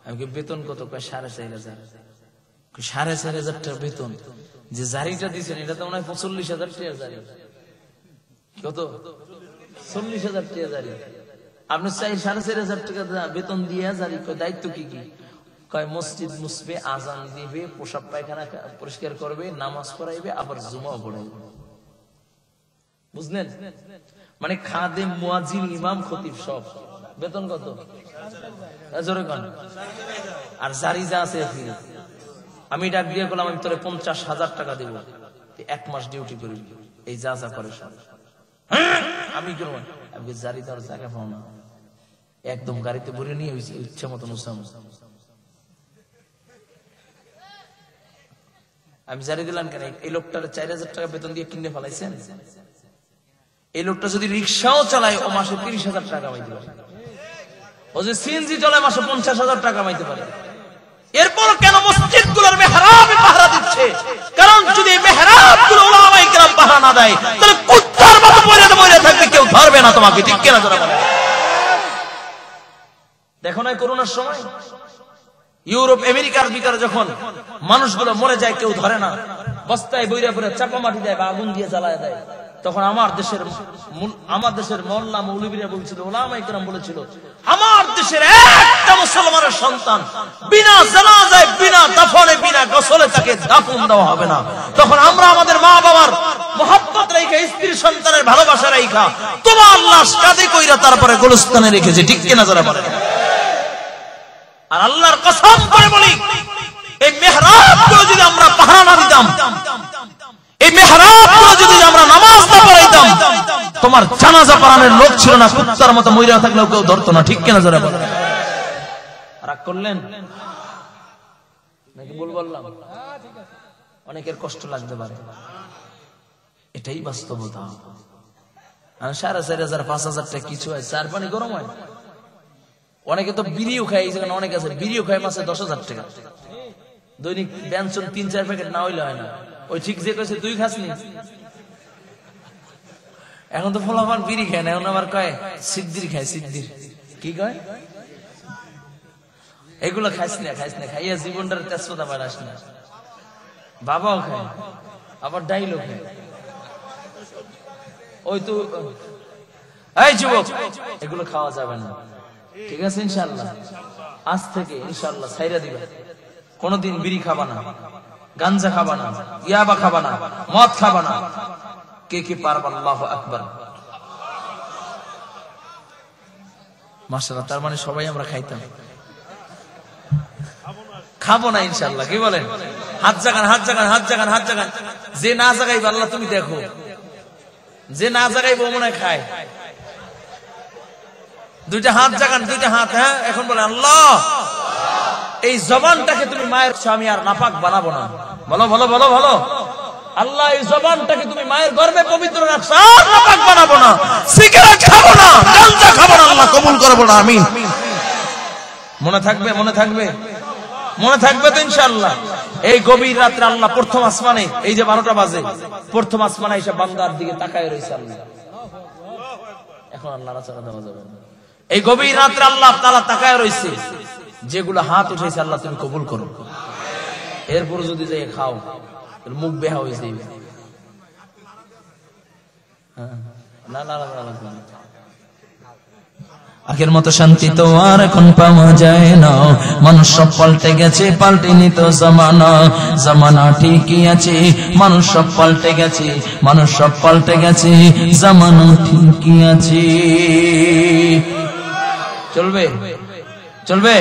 আমি বেতন কত? কয় 4,500। 4,500 টাকা বেতন, যে জারিটা দিচ্ছেন এটা তো মনে হয় 45,000 টাকা জারি। কত? 40,000 টাকা জারি। আপনি চাই 4,500 টাকা বেতন দিয়ে জারি। দায়িত্ব কি কি? কয় মসজিদ মুসবে, আজান দিবে, পোশাক পায়খানা পরিষ্কার করবে, নামাজ পড়াইবে, আবার জুমাও পড়াইবে। বুঝলেন? মানে খাদেম, মুয়াজ্জিন, ইমাম, খতিব সব বেতন কত? জোরে কোন? আর জারি যা আছে আমি ডাক দিয়ে বললাম আমি তোরে 50,000 টাকা দেব, 1 মাস ডিউটি করবি, এই যা যা করে সব। আমি কি করবো? আমি জারি দেওয়ার জায়গা পাও না, একদম গাড়িতে ভরে নিয়ে ইচ্ছা মতন উসাম। আমি জারি দিলাম কেন? এই লোকটার 4,000 টাকা বেতন দিয়ে কিনে ফেলাইছেন। এই লোকটা যদি রিক্সাও চালায়, ও মাসে 30,000 টাকা কামাইতে পারে। ও যে সিএনজি চালায়, মাসে 50,000 টাকা কামাইতে পারে। এরপর কেন মসজিদ গুলোর মেহরাবে পাহারা দিচ্ছে? কারণ যদি মেহরাবগুলো উলামায়ে কেরাম পাহারা না দেয় তাহলে কুত্তার মতো পড়ে থাকবে, কেউ ধরবে না তোমাকে, ঠিক কিনা জোরে বলেন। দেখো না করোনার সময় ইউরোপ আমেরিকার ভিতরে যখন মানুষগুলো মরে যায় কেউ ধরে না, বস্তায় বইরা পরে চাপা মাটি দেয় বা আগুন দিয়ে জ্বালায় দেয়, তখন আমার দেশের মোল্লা মৌলবীরা বলছিল, উলামায়ে কেরাম বলেছিল, আমার দেশের একটা মুসলমানের সন্তান বিনা জানাজায়, বিনা দাফনে, বিনা গোসলে তাকে দাফন দেওয়া হবে না। তখন আমরা আমাদের মা বাবার মহব্বত রেখা, স্ত্রী সন্তানের ভালোবাসা রেখা তোমার লাশ কাঁধে কইরা তারপরে গোলস্থানে রেখেছে, ঠিক কিনা যারা বলে। আর আল্লাহর কসম করে বলি, এই মেহরাবগুলো যদি আমরা পাহারা না দিতাম, এই মেহরাবগুলো যদি আমরা নামাজ না পড়াইতাম, তোমার জানাজা পড়ানোর লোক ছিল না, কুত্তার মতো মইরা থাকলেও কেউ ধরতো না, ঠিক কিনা যারা বলে। রাগ করলেন নাকি ভুল বললাম? অনেকের কষ্ট লাগতে পারে, এটাই বাস্তবতা। 4,500 5,000 টাকা কিছু হয়, চার পানি গরম হয়। অনেকে তো বিড়িও খায়, এই জায়গায় অনেক আছে বিড়িও খায় মাসে 10,000 টাকা। দৈনিক ব্যঞ্জন 3-4 প্যাকেট না হইলে হয় না। ওই ঠিক যে কয়েছে তুই খাসনি, এখন তো ফলাফল বিড়ি খায় না, এখন আবার কয় সিদ্দির খায়, সিদ্দির কি কয়, এগুলো খাইস না খাইয়া জীবনটার তেজপাতা বাড়াস না। বাবাও খায়, আবার ডাইলও খায়। ওই তো এই যুবক, এগুলো খাওয়া যাবে না, ঠিক আছে? ইনশাআল্লাহ আজ থেকে ইনশাআল্লাহ ছাইরা দিবা। কোনদিন বিড়ি খাবা না, গাঞ্জা খাবা না, ইয়াবা খাবা না, মদ খাবা না। কে কে পারবা? আল্লাহু আকবার। মাশাআল্লাহ, তার মানে সবাই আমরা খাইতাম, খাবো না ইনশাআল্লাহ। কি বলেন? হাত জাগান, হাত জাগান, হাত জাগান, হাত জাগান। যে না জাগাইবে আল্লাহ তুমি দেখো, যে না জাগাইবে মনে হয় খায়। দুইটা হাত জাগান, দুইটা হাত। হ্যাঁ, এখন বলে আল্লাহ এই জবানটাকে তুমি মায়ের, আমি আর নাপাক বানাবো না। বলো বলো বলো বলো, আল্লাহ এই জবানটাকে তুমি মায়ের গর্ভে পবিত্র রাখছো, আর নাপাক বানাবো না। সিগারেট খাবো না, গাঁজা খাবো না, আল্লাহ কবুল করবো না, আমিন। মনে থাকবে, মনে থাকবে, মনে থাকবে তো ইনশাআল্লাহ। এই গভীর রাত্রে আল্লাহ প্রথম আসমানে, এই যে 12টা বাজে, প্রথম আসমানে এসে বান্দার দিকে তাকায় রয়েছে আল্লাহ। এখন আল্লাহ রাসূল দেওয়া যাবে না। এই গভীর রাত্রে আল্লাহ তাআলা তাকায় রয়েছে, যেগুলো হাত উঠেছে আল্লাহ তুমি কবুল করো। এরপর যদি যাই খাও মুখ বেহা হয়ে যাবে। না না না, আগের মতো শান্তি তো আর এখন পাওয়া যায় না। মানুষ সব পাল্টে গেছে, পাল্টেনি তো জামানা। জামানা ঠিকই আছে, মানুষ সব পাল্টে গেছে, মানুষ সব পাল্টে গেছে, জামানা ঠিকই আছে। চলবে চলবে।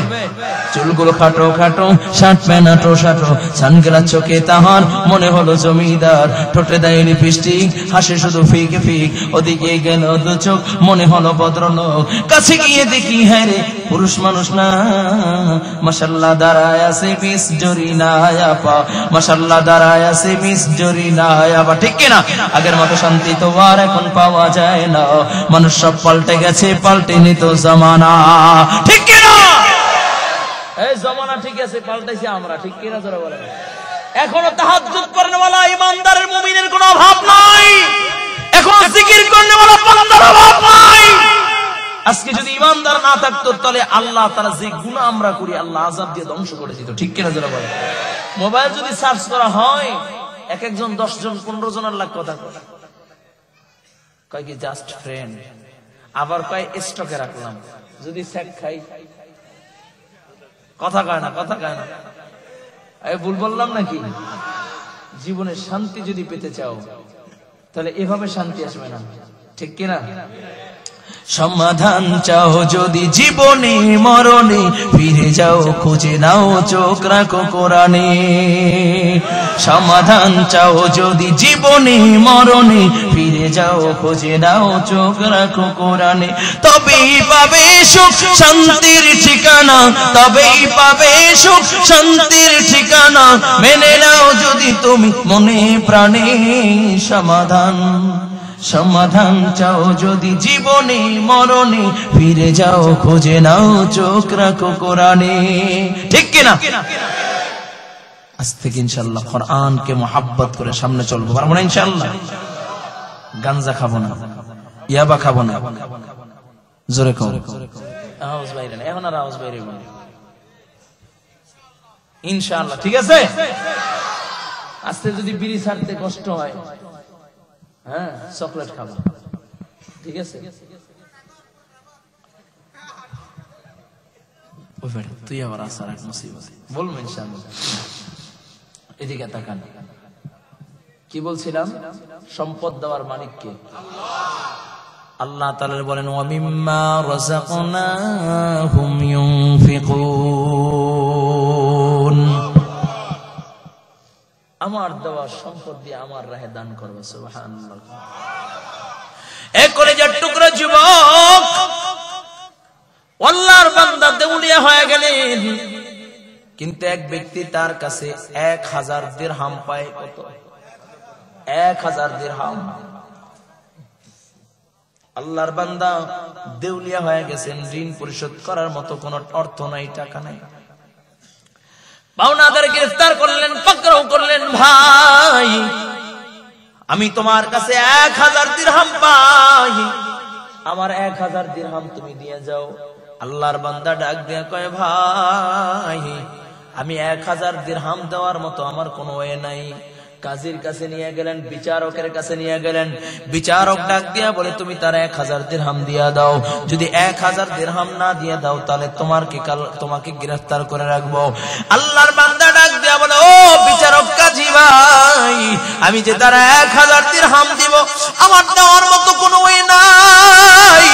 চুলগুলো খাটো খাটো, শার্ট প্যান্ট আটো সাটো, সানগ্লাস চোখে তাহার মনে হলো জমিদার। ঠোঁটে দেয় লিপস্টিক, হাসে শুধু ফিক ফিক, ওদিকে গেল দু চোখ, মনে হলো ভদ্রলোক। কাছে গিয়ে দেখি হ্যাঁ রে পুরুষ মানুষ না, মাশাআল্লাহ দাঁড়ায় আছে মিস জরিনা আপা, মাশাআল্লাহ দাঁড়ায় আছে মিস জরিনা আপা, ঠিক কিনা? আগের মতো শান্তি তো আর এখন পাওয়া যায় না। মানুষ সব পাল্টে গেছে, পাল্টেনি তো জামানা, ঠিক কিনা? এই জামানা ঠিক আছে, পাল্টাইছি আমরা, ঠিক কিনা যারা বলে। এখনো তাহাজ্জুদ করেনওয়ালা ইমানদারের মুমিনের কোনো অভাব নাই, এখনো জিকির করেনওয়ালা বান্দার অভাব নাই। আজকে যদি ইমানদার না থাকতো তাহলে আল্লাহ তাআলা যে গুনাহ আমরা করি আল্লাহ আযাব দিয়ে ধ্বংস করে দিত, ঠিক কিনা যারা বলে। মোবাইল যদি সার্চ করা হয়, এক একজন 10 জন 15 জনের লাখ কথা কয় কি জাস্ট ফ্রেন্ড, আবার কয় স্টকে রাখলাম, যদি স্যাক খাই কথা কয় না, কথা কয় না। এই ভুল বললাম নাকি? জীবনে শান্তি যদি পেতে চাও তাহলে এভাবে শান্তি আসবে না, ঠিক কিনা? সমাধান চাও যদি জীবনে মরণে, ফিরে যাও খুঁজে নাও চোখ রাখো কোরআনে। সমাধান চাও যদি জীবনে মরণে, ফিরে যাও খুঁজে নাও চোখ রাখো কোরআনে। তবেই পাবে সুখ শান্তির ঠিকানা, তবেই পাবে সুখ শান্তির ঠিকানা। মেনে নাও যদি তুমি মনে প্রাণে সমাধান, সমাধান চাও যদি জীবনে মরণে, ফিরে যাও খুঁজে নাও চোখ রাখো কোরআনে, ঠিক কিনা? আজ থেকে ইনশাআল্লাহ কোরআনকে মুহাব্বত করে সামনে চলবো, পারবো না ইনশাআল্লাহ? গাঞ্জা খাবো না, ইয়াবা খাবো না, জোরে কও আওয়াজ বাইরে না, এখন আর আওয়াজ বাইরে না ইনশাআল্লাহ, ঠিক আছে? আজকে যদি বিড়ি ছাড়তে কষ্ট হয়, হ্যাঁ চকলেট খাবো, ঠিক আছে? তুই আবার আসার এক মুসিবত বলবো ইনশাআল্লাহ। এদিকে তাকান, কি বলছিলাম? সম্পদ দেওয়ার মালিক কে? আল্লাহ তাআলা বলেন ওয়া মিম্মা রাযাকনাহুম ইউনফিকুন, আমার দেওয়া সম্পদ দিয়ে আমার রাহে দান করবে। সুবহানাল্লাহ। এক কলেজের টুকরা যুবক আল্লাহর বান্দা দেউলিয়া হয়ে গেলেন, কিন্তু এক ব্যক্তি তার কাছে 1000 দিরহাম পায়। কত? 1000 দিরহাম। আল্লাহর বান্দা দেউলিয়া হয়ে গেছেন, ঋণ পরিশোধ করার মতো কোনো অর্থ নাই, টাকা নাই। পাওনাদার গ্রেফতার করলেন, পাকড়াও করলেন, ভাই আমি তোমার কাছে 1000 দিরহাম পাই, আমার 1000 দিরহাম তুমি দিয়ে যাও। আল্লাহর বান্দা ডাক দিয়ে কয় ভাই আমি 1000 দিরহাম দেওয়ার মতো আমার কোনো ওয়ে নাই। কাজীর কাছে নিয়ে গেলেন, বিচারকের কাছে নিয়ে গেলেন, বিচারক ডাক দিয়া বলে তুমি তার 1000 দিরহাম দিয়া দাও, যদি 1000 দিরহাম না দিয়ে দাও তাহলে তোমাকে গ্রেফতার করে রাখবো। আল্লাহর বান্দা ডাক দিয়া বলে ও বিচারক কাজী ভাই, আমি যে তার 1000 দিরহাম দিব আমার দেওয়ার মতো কোনো ওয়ে নাই,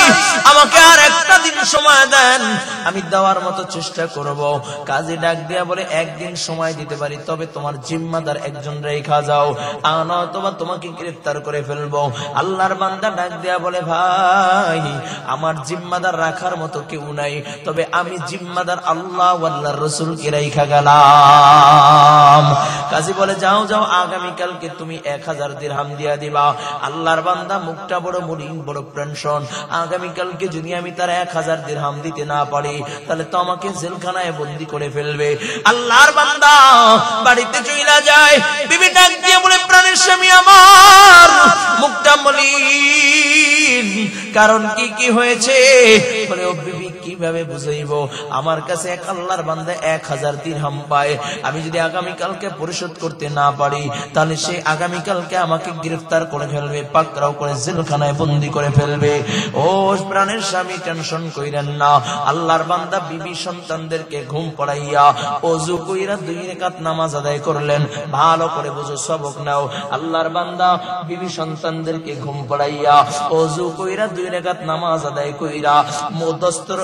আমাকে আর একটা দিন সময় দেন, আমি দেওয়ার মতো চেষ্টা করব। কাজী ডাক দিয়া বলে একদিন সময় দিতে পারি, তবে তোমার জিম্মাদার একজন রেখা যাও, অথবা তোমাকে গ্রেফতার করে ফেলবো। আল্লাহর বান্দা ডাক দিয়া বলে ভাই আমার জিম্মাদার রাখার মতো কেউ নাই, তবে আমি জিম্মাদার আল্লাহ ও আল্লাহর রাসূলকে রাইখা গেলাম। কাজী বলে যাও যাও, আগামীকালকে তুমি 1000 দিরহাম দিয়া দিবা। আল্লাহর বান্দা মুখটা বড় মলিন, বড় টেনশন, আগামীকালকে যদি আমি তার 1000 দিরহাম দিতে না পারি তাহলে তো আমাকে জেলখানায় বন্দী করে ফেলবে। আল্লাহর বান্দা বাড়িতে চইলা যায়, বিবি ডাক দিয়ে বলে প্রাণের স্বামী আমার, মুখটা মলিন, কারণ কি হয়েছে? বলে ও বিবি কিভাবে বুঝাইবো, আমার কাছে এক আল্লাহর বান্দা 1000 দিরহাম পায়, আমি যদি আগামীকালকে পরিশোধ করতে না পারি তাহলে সে আগামীকালকে আমাকে গ্রেফতার করে ফেলবে, পাকড়াও করে জেলখানায় বন্দী করে ফেলবে। ও প্রাণের স্বামী টেনশন কইরেন না। আল্লাহর বান্দা বিবি সন্তানদেরকে ঘুম পড়াইয়া ওযু কইরা 2 রাকাত নামাজ আদায় করলেন। ভালো করে বুঝো, সবক নাও। আল্লাহর বান্দা বিবি সন্তানদেরকে ঘুম পড়াইয়া ওযু কইরা 2 রাকাত নামাজ আদায় কইরা মুদস্তর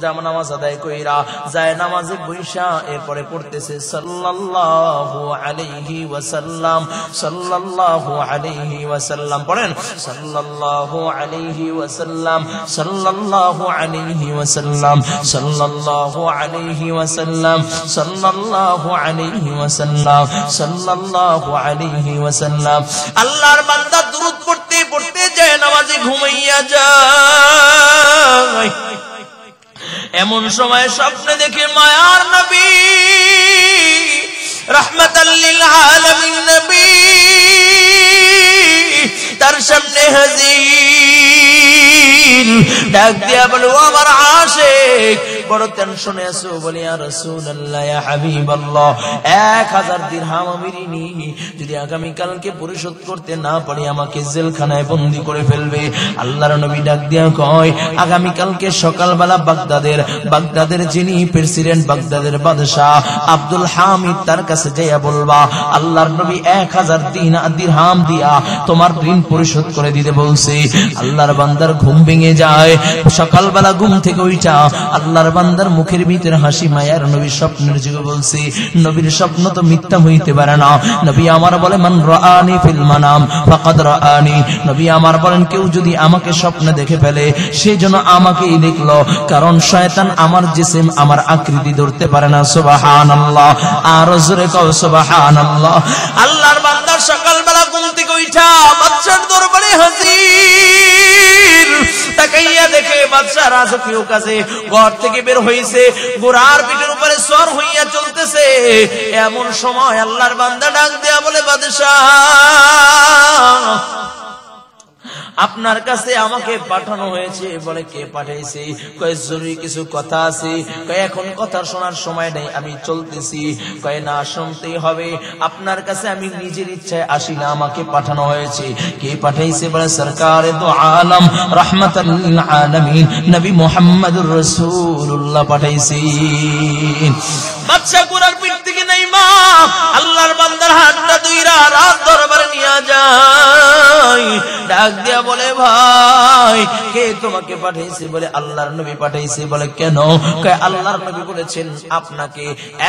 জামা নামাজ আদায় কইরা যায় নামাজে বইসা এরপরে পড়তেছে সাল্লাল্লাহু আলাইহি ওয়াসাল্লাম, সাল্লাল্লাহু আলাইহি ওয়াসাল্লাম। পড়েন সাল্লাল্লাহু আলাইহি ওয়াসাল্লাম, সাল্লাল্লাহু আলাইহি ওয়াসাল্লাম, সাল্লাল্লাহু আলাইহি ওয়াসাল্লাম, সাল্লাল্লাহু আলাইহি ওয়াসাল্লাম, সাল্লাল্লাহু আলাইহি ওয়াসাল্লাম। আল্লাহর বান্দা দুরূদ পড়তে পড়তে যায় নামাজে ঘুমাইয়া যায়। এমন সময় স্বপ্নে দেখে মায়ার নবী রাহমাতাল লিল আলামিন নবী তার সামনে হাজির। ডাক দিয়া বলে ও আমার আশিক, বড় টেনশনে আছো? বলি ইয়া রাসূলুল্লাহ, ইয়া হাবিবাল্লাহ, 1000 দিরহাম আমি ঋণী, যদি আগামীকালকে পরিশোধ করতে না পারি আমাকে জেলখানায় বন্দী করে ফেলবে। আল্লাহর নবী ডাক দিয়া কয় আগামীকালকে সকালবেলা বাগদাদের যিনি প্রেসিডেন্ট, বাগদাদের বাদশাহ আব্দুল হামিদ, তার কাছে যাইয়া বলবা আল্লাহর নবী 1000 দিরহাম দিয়া তোমার ঋণ পরিশোধ করে দিতে বলছে। আল্লাহর বান্দার ঘুম ভেঙে যায়। সকালবেলা ঘুম থেকে উঠা আল্লাহর বান্দার মুখের ভিতরে হাসি। মায়ার নবী স্বপ্নের যুগে বলছে, নবীর স্বপ্ন তো মিথ্যা হইতে পারে না। নবী আমার বলে মান রাআনি ফিল মানাম ফাকাদ রাআনি, নবী আমার বলেন কেউ যদি আমাকে স্বপ্নে দেখে ফেলে সে যেন আমাকেই দেখলো, কারণ শয়তান আমার জিসিম, আমার আকৃতি ধরতে পারে না। সুবহানাল্লাহ, আর জোরে কও সুবহানাল্লাহ। আল্লাহর বান্দা সকালবেলা ঘুম থেকে উঠা বাদশার দরবারে হাজির। তাকাইয়া দেখে বাদশা রাজকীয় কাজে ঘর থেকে বের হইছে, ঘোড়ার পিঠের উপরে সর হইয়া চলতেছে। এমন সময় আল্লাহর বান্দা ডাক দেয়া বলে, বাদশাহ আপনার কাছে আমাকে পাঠানো হয়েছে। বলে, কে পাঠাইছে? কয়, জরুরি কিছু কথা আছে। কয়, এখন কথা শোনার সময় নেই, আমি চলতেছি। কয়, না, শুনতেই হবে। আপনার কাছে আমি নিজের ইচ্ছায় আসি না, আমাকে পাঠানো হয়েছে। কে পাঠাইছে? বলে, সরকারে দো আলম রাহমাতাল লিল আলামিন নবী মুহাম্মদুর রাসূলুল্লাহ পাঠাইছে। বাদশা কুরার পিঠ থেকে নাইমা আল্লাহর বান্দার হাতটা দুইরা রাত দরবারে নিয়ে যায়। ডাক দিয়া বলে, ভাই কে তোমাকে পাঠাইছে? বলে, আল্লাহর নবী পাঠাইছে। বলে, কেন? কয়, আল্লাহর নবী বলেছেন আপনাকে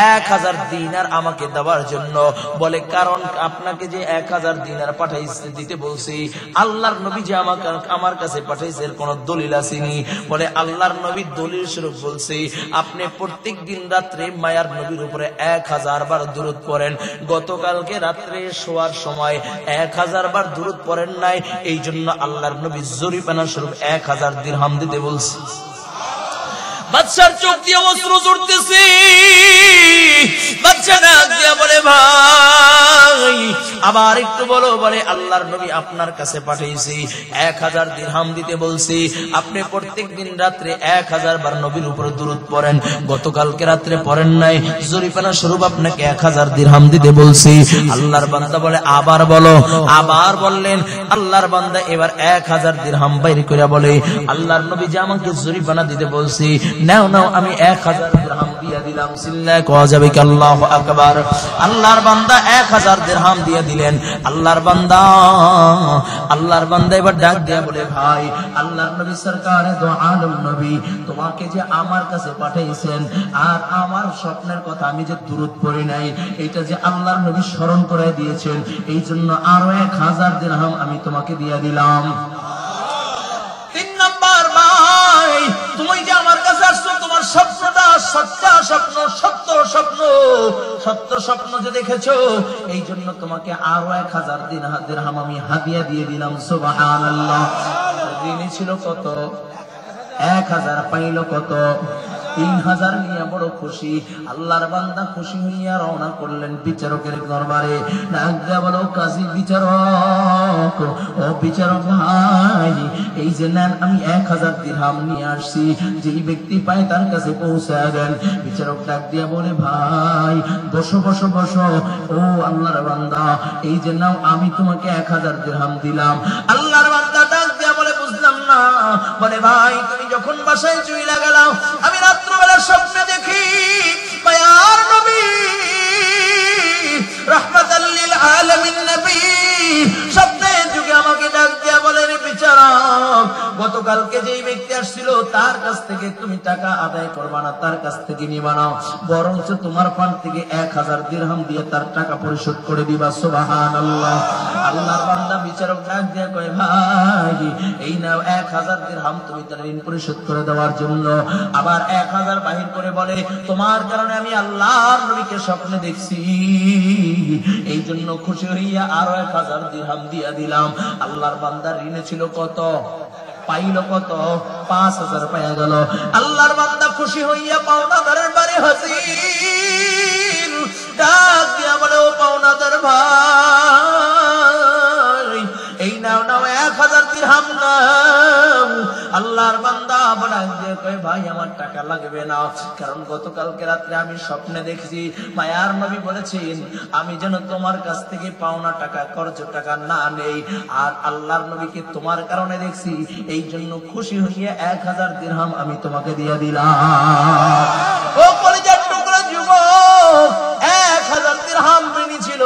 1000 দিনার আমাকে দেওয়ার জন্য। বলে, কারণ আপনাকে যে 1000 দিনার পাঠাইছে দিতে বলছি, আল্লাহর নবী যে আমার কাছে পাঠাইছে এর কোন দলিল আসেনি। বলে, আল্লাহর নবী দলিল স্বরূপ বলছে, আপনি প্রত্যেক দিন রাত্রে মায়ার নবীর উপরে 1000 বার দুরূদ পড়েন। গতকালকে রাত্রে শোয়ার সময় 1000 বার দুরূদ পড়েন নাই, এই জন্য আল্লাহর নবী জরিমানা স্বরূপ 1000 দিরহাম দিতে বলছে। বাদশার চোখ দিয়ে অশ্রু ঝরতেছে। বাদশা ডাক দিয়া বলে, ভাই আবার একটু বলো। বলে, আল্লাহর নবী আপনার কাছে পাঠাইছি, 1000 দিরহাম দিতে বলছি। আপনি প্রত্যেক দিন রাত্রে 1000 বার নবীর উপরে দুরূদ পড়েন, গতকালকে রাত্রে পড়েন নাই, জরিমানা স্বরূপ আপনাকে 1000 দিরহাম দিতে বলছি। আল্লাহর বান্দা বলে, আবার বলো। আবার বললেন। আল্লাহর বান্দা এবার 1000 দিরহাম বাইর করে বলে, আল্লাহর নবী যে আমাকে জরিমানা দিতে বলছি, নাও নাও, আমি 1000 দিরহাম দিয়ে দিলাম। সিল্লাহ কোয়া যাবে কি? আল্লাহু আকবার। আল্লাহর বান্দা 1000 দিরহাম দিয়ে দিলেন। আল্লাহর বান্দা এবার ডাক দিয়া বলে, ভাই আল্লাহর নবী সরকারে দো আলম নবী তোমাকে যে আমার কাছে পাঠাইছেন, আর আমার স্বপ্নের কথা আমি যে দুরূদ পড়ি নাই, এটা যে আল্লাহর নবী স্মরণ করে দিয়েছেন, এই জন্য আরো 1000 দিরহাম আমি তোমাকে দিয়ে দিলাম। 3 নাম্বার, ভাই তুমি যে আমার কাছে আসছো, তোমার স্বপ্নটা সত্য স্বপ্ন, সত্য স্বপ্ন, সত্য স্বপ্ন যে দেখেছো, এই জন্য তোমাকে আরো 1000 দিরহাম আমি হাদিয়া দিয়ে দিলাম। সুবহানাল্লাহ। ঋণী ছিল কত? 1000। পাইল কত? 3000 নিয়ে বড় খুশি। আল্লাহর বান্দা খুশি হইয়া রওনা করলেন বিচারকের দরবারে। ডাক দিয়া বলো, কাজী বিচারক, ও বিচারক ভাই, এই যে নেন, আমি 1000 দিরহাম নিয়ে আসছি, যেই ব্যক্তি পায় তার কাছে পৌঁছায় দেন। বিচারক ডাক দিয়া বলে, ভাই বসো বসো বসো। ও আল্লাহর বান্দা, এই যে নাও, আমি তোমাকে 1000 দিরহাম দিলাম। আল্লাহর বান্দা ডাক দিয়া বলে, বুঝলাম না। বলে, ভাই তুমি যখন বাসায় চলে গেলাম, আমি রাত্রবেলা স্বপ্নে দেখি মায়ার নবী রাহমাতাল লিল আলামিন নবী স্বপ্নে যুগে আমাকে ডাক দিয়া বলে, রে বিচারক, গতকালকে যেই ব্যক্তি আসছিল তার কাছ থেকে তুমি টাকা আদায় করবা না, তার কাছ থেকে নিবা না, বরঞ্চ তোমার ফান্ড থেকে 1000 দিরহাম দিয়ে তার টাকা পরিশোধ করে দিবা। সুবহানাল্লাহ। আল্লাহর বান্দা বিচারক ডাক দিয়া কয়, ভাই এই নাও 1000 দিরহাম, তুমি তার ঋণ পরিশোধ করে দেওয়ার জন্য। আবার 1000 বাহির করে বলে, তোমার কারণে আমি আল্লাহর নবীকে স্বপ্নে দেখছি, এই জন্য খুশি হইয়া আরো 1000 দিরহাম দিয়া দিলাম। আল্লাহর বান্দার ঋণে ছিল কত? পাইল কত? 5000 পাইয়া গেল। আল্লাহর বান্দা খুশি হইয়া পাওনাদারের বাড়ি হাজির। ডাক দিয়া বলে, ও পাওনাদার ভাই, এই নাও নাও 1000 দিরহাম নাও। আল্লাহর বান্দা বলে, ভাই আমার টাকা লাগবে না, কারণ গতকালকে রাত্রে আমি স্বপ্নে দেখছি মায়ার নবী বলেছেন আমি যেন তোমার কাছ থেকে পাওনা টাকা, কর্জ টাকা না নেই, আর আল্লাহর নবীকে তোমার কারণে দেখছি, এই জন্য খুশি হইয়া 1000 দিরহাম আমি তোমাকে দিয়ে দিলাম। ও কলিজার টুকরা যুবক, 1000 দিরহাম ঋণী ছিল,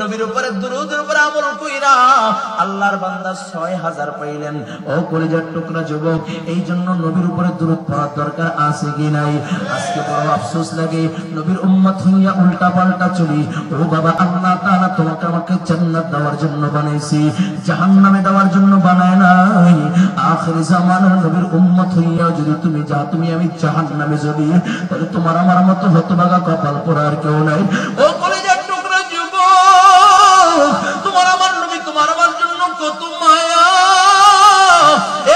নবীর উপরে দুরূদের উপরে আমল কইরা আল্লাহর বান্দা 6000 পাইলেন। ও কলিজার টুকরা যুবক, এই জন্য নবীর উপরে দুরূদ পড়ার দরকার আছে কি নাই? আজকে বড় আফসোস লাগে, নবীর উম্মত হইয়া উল্টা পাল্টা চলি। ও বাবা, আল্লাহ তাআলা তোমাকে আমাকে জান্নাত দেওয়ার জন্য বানাইছি, জাহান্নামে দেওয়ার জন্য বানায় নাই। আখির জামানার নবীর উম্মত হইয়া যদি তুমি আমি জাহান্নামে চলি, তাহলে তোমার আমার মতো হতভাগা কপাল পোড়ার কেউ নাই। ও কলিজার টুকরা যুবক, তোমার আমার নবী তোমার আমার জন্য কত মায়া।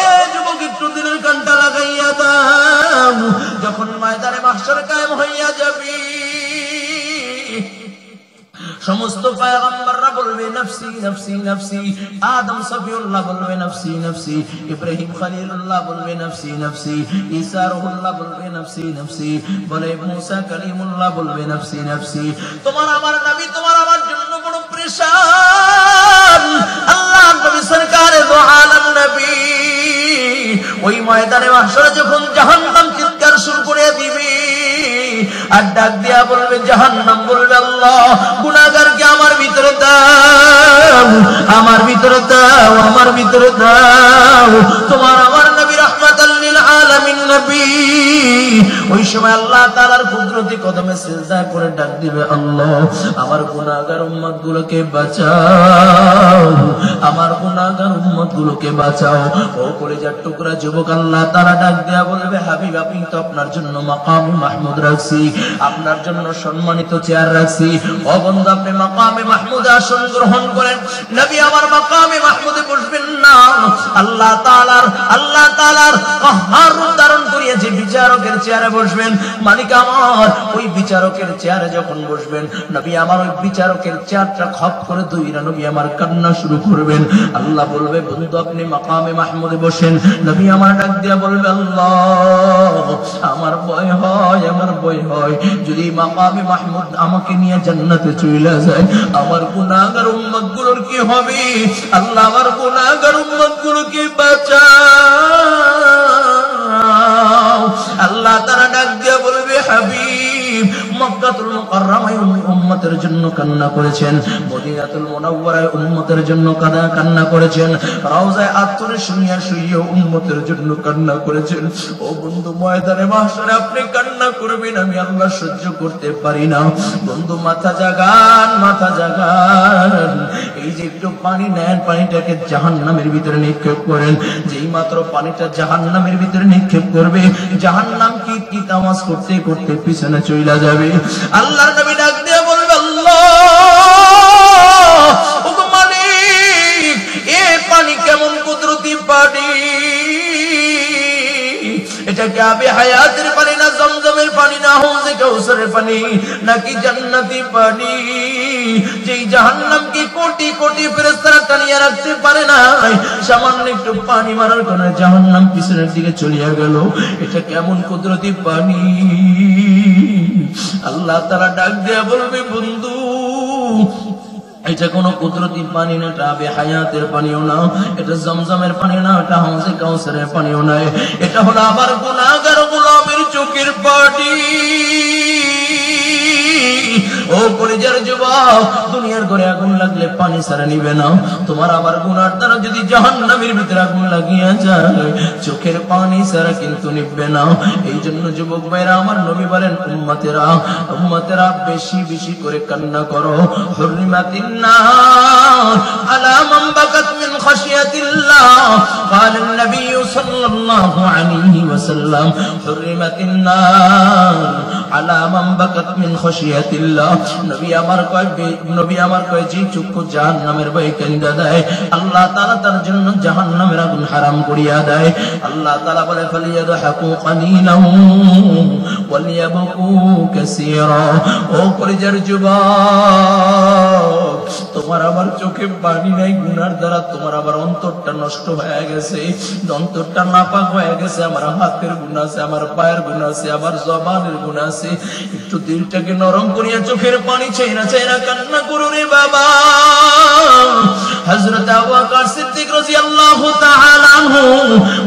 এ যুবক, একটু দিলের কানটা লাগাইয়া দাও। যখন মাহশর কায়েম হইয়া যাবে। সমস্ত পয়গম্বররা বলবে নফসি নফসি নফসি, আদম সফিউল্লাহ বলবে নফসি নফসি, ইব্রাহিম খলিলুল্লাহ বলবে নফসি নফসি, ঈসা রুহুল্লাহ বলবে নফসি নফসি, বলে মুসা কালিমুল্লাহ বলবে নফসি নফসি। তোমার আমার নবী তোমার আমার জন্য বড় পরেশান। আল্লাহ নবী সরকারে দো আলম নবী ওই ময়দানে মাহশরে যখন জাহান্নাম চিৎকার শুরু করে দিবে আর ডাক দিয়া বলবে, জাহান্নাম বলবে আল্লাহ গুনাহগারকে আমার ভিতরে দাও, আমার ভিতরে দাও, আমার ভিতরে দাও। তোমার আমার নবী রাহমাতাল লিল আলামিন নবী ওই সময় আল্লাহ তাআলার কুদরতি কদমে সিজদা করে ডাক দিবে, আল্লাহ আমার গুনাহগার উম্মত গুলোকে বাঁচাও, আমার গুনাহগার উম্মত গুলোকে বাঁচাও। ও কলিজার টুকরা যুবক, আল্লাহ তাআলা ডাক দিয়া বলবে, হাবিব আমি তো আপনার জন্য মাকামে মাহমুদ রাখছি, আপনার জন্য সম্মানিত চেয়ার রাখছি। ও বন্ধু আপনি মাকামে মাহমুদে আসন গ্রহণ করেন। নবী আমার মাকামে মাহমুদে বসবেন না, আল্লাহ তাআলার কাহ্হার রূপ ধারণ করিয়ে যে বিচারকের চেয়ারে বসবেন, মালিক আমার ওই বিচারকের চেয়ারে যখন বসবেন, নবী আমার ওই বিচারকের চেয়ারটা খপ করে দুইরা নবী আমার কান্না শুরু করবেন। আল্লাহ বলবে, বন্ধু আপনি মাকামে মাহমুদে বসেন। নবী আমার ডাক দিয়া বলবে, আল্লাহ আমার ভয় হয়, আমার ভয় হয় যদি মাকামে মাহমুদ আমাকে নিয়ে জান্নাতে চলে যায়, আমার গুনাহগার উম্মত গুলোর কি হবে? আল্লাহ আমার গুনাহগার উম্মত গুলোকে বাঁচাও। আল্লাহ তাআলা ডাক দিয়া বলবে, হাবিব মক্কাতুল মুকাররমায় উম্মতের জন্য কান্না করেছেন, মদিনাতুল মুনাওয়ারায় উম্মতের জন্য কান্না করেছেন, রওজায়ে আতরে শুইয়া উম্মতের জন্য কান্না করেছেন। ও বন্ধু ময়দানে মাহশরে আপনি কান্না করবেন, আমি আল্লাহ সহ্য করতে পারি না। বন্ধু মাথা জাগান, মাথা জাগান। এই যে একটু পানি নেন, পানিটাকে জাহান্নামের ভিতরে নিক্ষেপ করেন। যেই মাত্র পানিটা জাহান্নামের ভিতরে নিক্ষেপ করবে, জাহান্নাম কি তামাজ করতে করতে পিছনে চলে যাবে। আল্লাহর নবী ডাক দিয়ে বলবে, আল্লাহ ওগো মালিক এ পানি কেমন কুদরতি পানি, এটা কি আবে হায়াতের পানি না জমজমের পানি না হাউজে কাউসারের পানি নাকি জান্নাতি পানি? যেই জাহান্নামকে কোটি কোটি ফেরেশতারা টানিয়ে রাখতে পারে না, সামান্য একটু পানি মারার কারণে জাহান্নাম পিছনের দিকে চলিয়া গেল। এটা কেমন কুদরতি পানি? আল্লাহ তাআলা ডাক দিয়া বলবে, বন্ধু এটা কোন কুদরতি পানি না, এটা আবে হায়াতের পানিও না, এটা জমজমের পানি না, এটা হাউজে কাউসারের পানিও না, এটা হলো আমার গুনাহগার গোলামের চোখের পানি। ও কলিজার যুবক, দুনিয়ার ঘরে আগুন লাগলে পানি ছাড়া নিবে না, তোমার আবার গুনার দ্বারা যদি জাহান্নামের ভিতরে আগুন লাগিয়া যায়, চোখের পানি ছাড়া কিন্তু নিবে না। এই জন্য যুবক ভাইরা আমার নবী বলেন, উম্মতেরা বেশি বেশি করে কান্না করো। হুররিমাতিন নার আলা মান বাকাত মিন খাশিয়াতিল্লাহ, ক্বালা আন-নবী সাল্লাল্লাহু আলাইহি ওয়াসাল্লাম, হুররিমাতিন নার আলা মান বাকাত মিন খাশিয়াতিল্লাহ। নবী আমার কয় যে চক্ষু জাহান্নামের ভয়ে কান্দা দেয়, আল্লাহ তাআলা তার জন্য জাহান্নামের আগুন হারাম করিয়া দেয়। আল্লাহ তাআলা বলে, ফালিয়াদহাকু কালিলান ওয়ালিয়াবকু কাসীরা। ও কলিজার যুবক, তোমার আবার চোখে পানি নাই গুনার দ্বারা, তোমার আবার অন্তরটা নষ্ট হয়ে গেছে, অন্তরটা নাপাক হয়ে গেছে। আমার হাতের গুনাহ আছে, আমার পায়ের গুনাহ আছে, আমার জবানের গুনাহ আছে। একটু দিলটাকে নরম করিয়া চোখের পানি চাইরা চাইরা কান্না করো রে বাবা। হযরত আবু বকর সিদ্দিক রাদিয়াল্লাহু তাআলা আনহু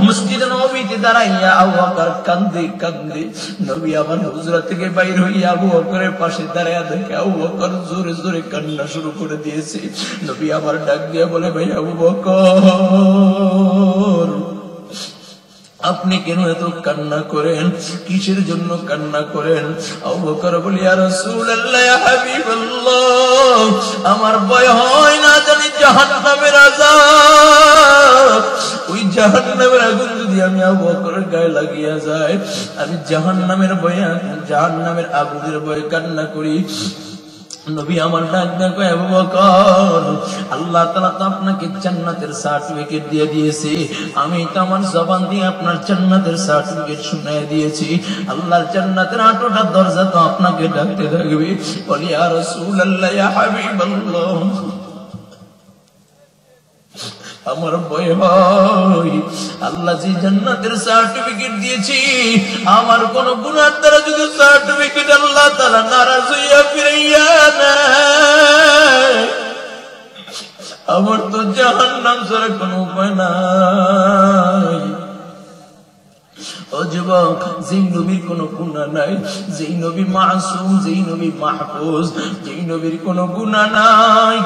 মসজিদে নববীতে দাঁড়াইয়া আবু বকর কান্দে কান্দে নবী আমার হুজরা থেকে বাইর হইয়া আবু বকরের পাশে দাঁড়ায়া দেখে আবু বকর জোরে জোরে কান্না শুরু করে দিয়েছে। নবী আবার ডাক দিয়া বলে, ভাই আবু বকর আপনি কেন এত কান্না করেন, কিসের জন্য কান্না করেন? আবু বকর বলে, ইয়া রাসূলুল্লাহ, ইয়া হাবিবাল্লাহ, আমার ভয় হয় না জানি জাহান্নামের আযাব, ওই জাহান্নামের আগুন যদি আমি আবু বকরের গায়ে লাগিয়া যায়, আমি জাহান্নামের ভয়ে, জাহান্নামের আগুনের ভয়ে কান্না করি। নবী আমার ডাক দেখো আবু বকর, আল্লাহ তাআলা তো আপনাকে জান্নাতের সার্টিফিকেট দিয়ে দিয়েছে, আমি তো আমার জবান দিয়ে আপনার জান্নাতের সার্টিফিকেট শুনিয়ে দিয়েছি। আল্লাহর জান্নাতের 8টা দরজা তো আপনাকে ডাকতে থাকবে, বলি ইয়া রাসূলুল্লাহ ইয়া হাবিবাল্লাহ। আমার ভয় হয় আল্লাহ যে জান্নাতের সার্টিফিকেট দিয়েছি, আমার কোন গুনার দ্বারা যদি সার্টিফিকেট আল্লাহ তাআলা নারাজ হইয়া ফিরাইয়া নেয়, আমার তো জাহান্নাম ছাড়া কোনো উপায় নাই। ও যুবক, যেই নবীর কোন গুনাহ নাই, যেই নবী মাসুম, যেই নবী মাহফুজ, যেই নবীর কোন গুনাহ নাই,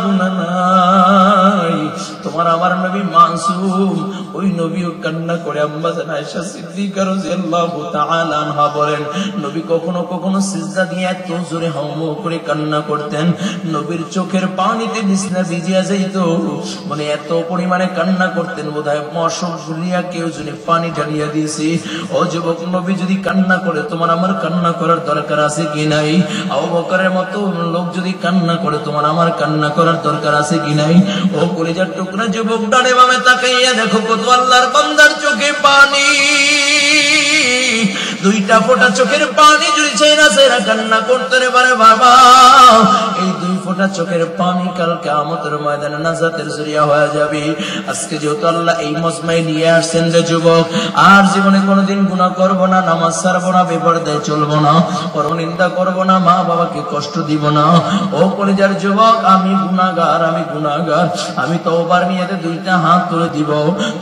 তোমার আমার নবী মাসুম, ওই নবীও কান্না করে। আম্মা জান আয়েশা সিদ্দিকা রাদিয়াল্লাহু তাআলা আনহা বলেন, নবী কখনো কখনো সিজদা দিয়ে এত জোরে হাউমাউ করে কান্না করতেন, নবীর চোখের পানিতে বিছনা ভিজিয়া যাইত, মানে এত পরিমাণে কান্না করতেন, বোধহয় মশক গুলিয়া কেউ যদি পানি ঢালিয়া দিয়েছে। ও যুবক, নবী যদি কান্না করে, তোমার আমার কান্না করার দরকার আছে কি নাই? আবু বকরের মতো লোক যদি কান্না করে, তোমার আমার কান্না করার দরকার আছে কি নাই? ও কলিজার টুকরা যুবক, ডানে বামে তাকাইয়া দেখো কত আল্লাহর বান্দার চোখে পানি, 2টা ফোঁটা চোখের পানি যদি চাইনা চাইনা কান্না করতে রে পারে বাবা, এই 2 ফোঁটা চোখের পানি কাল কিয়ামতের ময়দানে নাজাতের জরিয়া হয়ে যাবে। আজকে যেহেতু আল্লাহ এই মজমায় নিয়ে আসছেন যে যুবক, আর জীবনে কোনোদিন গুনাহ করব না, নামাজ ছাড়বো না, বেপরদায় চলবো না, পরনিন্দা করব না, মা বাবাকে কষ্ট দিব না। ও কলিজার যুবক, আমি গুনাহগার, আমি গুনাহগার, আমি তওবার নিয়তে 2টা হাত তুলে দিব।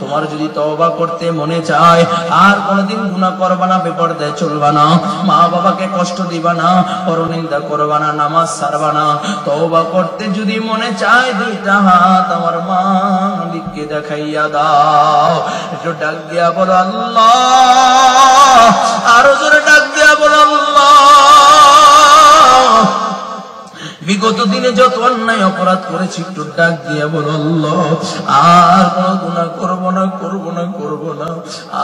তোমার যদি তওবা করতে মনে চায়, আর কোনোদিন গুনাহ করবা না, বেপরদায় চলবা না, মা বাবাকে কষ্ট দিবা না, পরনিন্দা করবা না, নামাজ ছাড়বা না, তওবা করতে যদি মনে চায়, 2টা হাত আমার মালিককে দেখাইয়া দাও। একটু ডাক দিয়া বলো আল্লাহ, আরো জোরে ডাক দিয়া বলো আল্লাহ। বিগত দিনে যত অন্যায় অপরাধ করেছি, একটু ডাক দিয়া বলো আল্লাহ, আর কোন গুনাহ করবো না, করবো না, করবো না,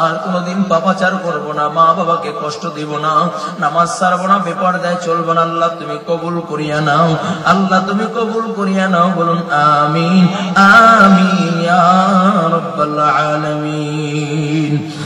আর কোনদিন পাপাচার করবো না, মা বাবাকে কষ্ট দিব না, নামাজ ছাড়বো না, বেপরদায় চলবো না। আল্লাহ তুমি কবুল করিয়া নাও, আল্লাহ তুমি কবুল করিয়া নাও। বলুন আমিন, আমিন ইয়া রাব্বাল আলামিন।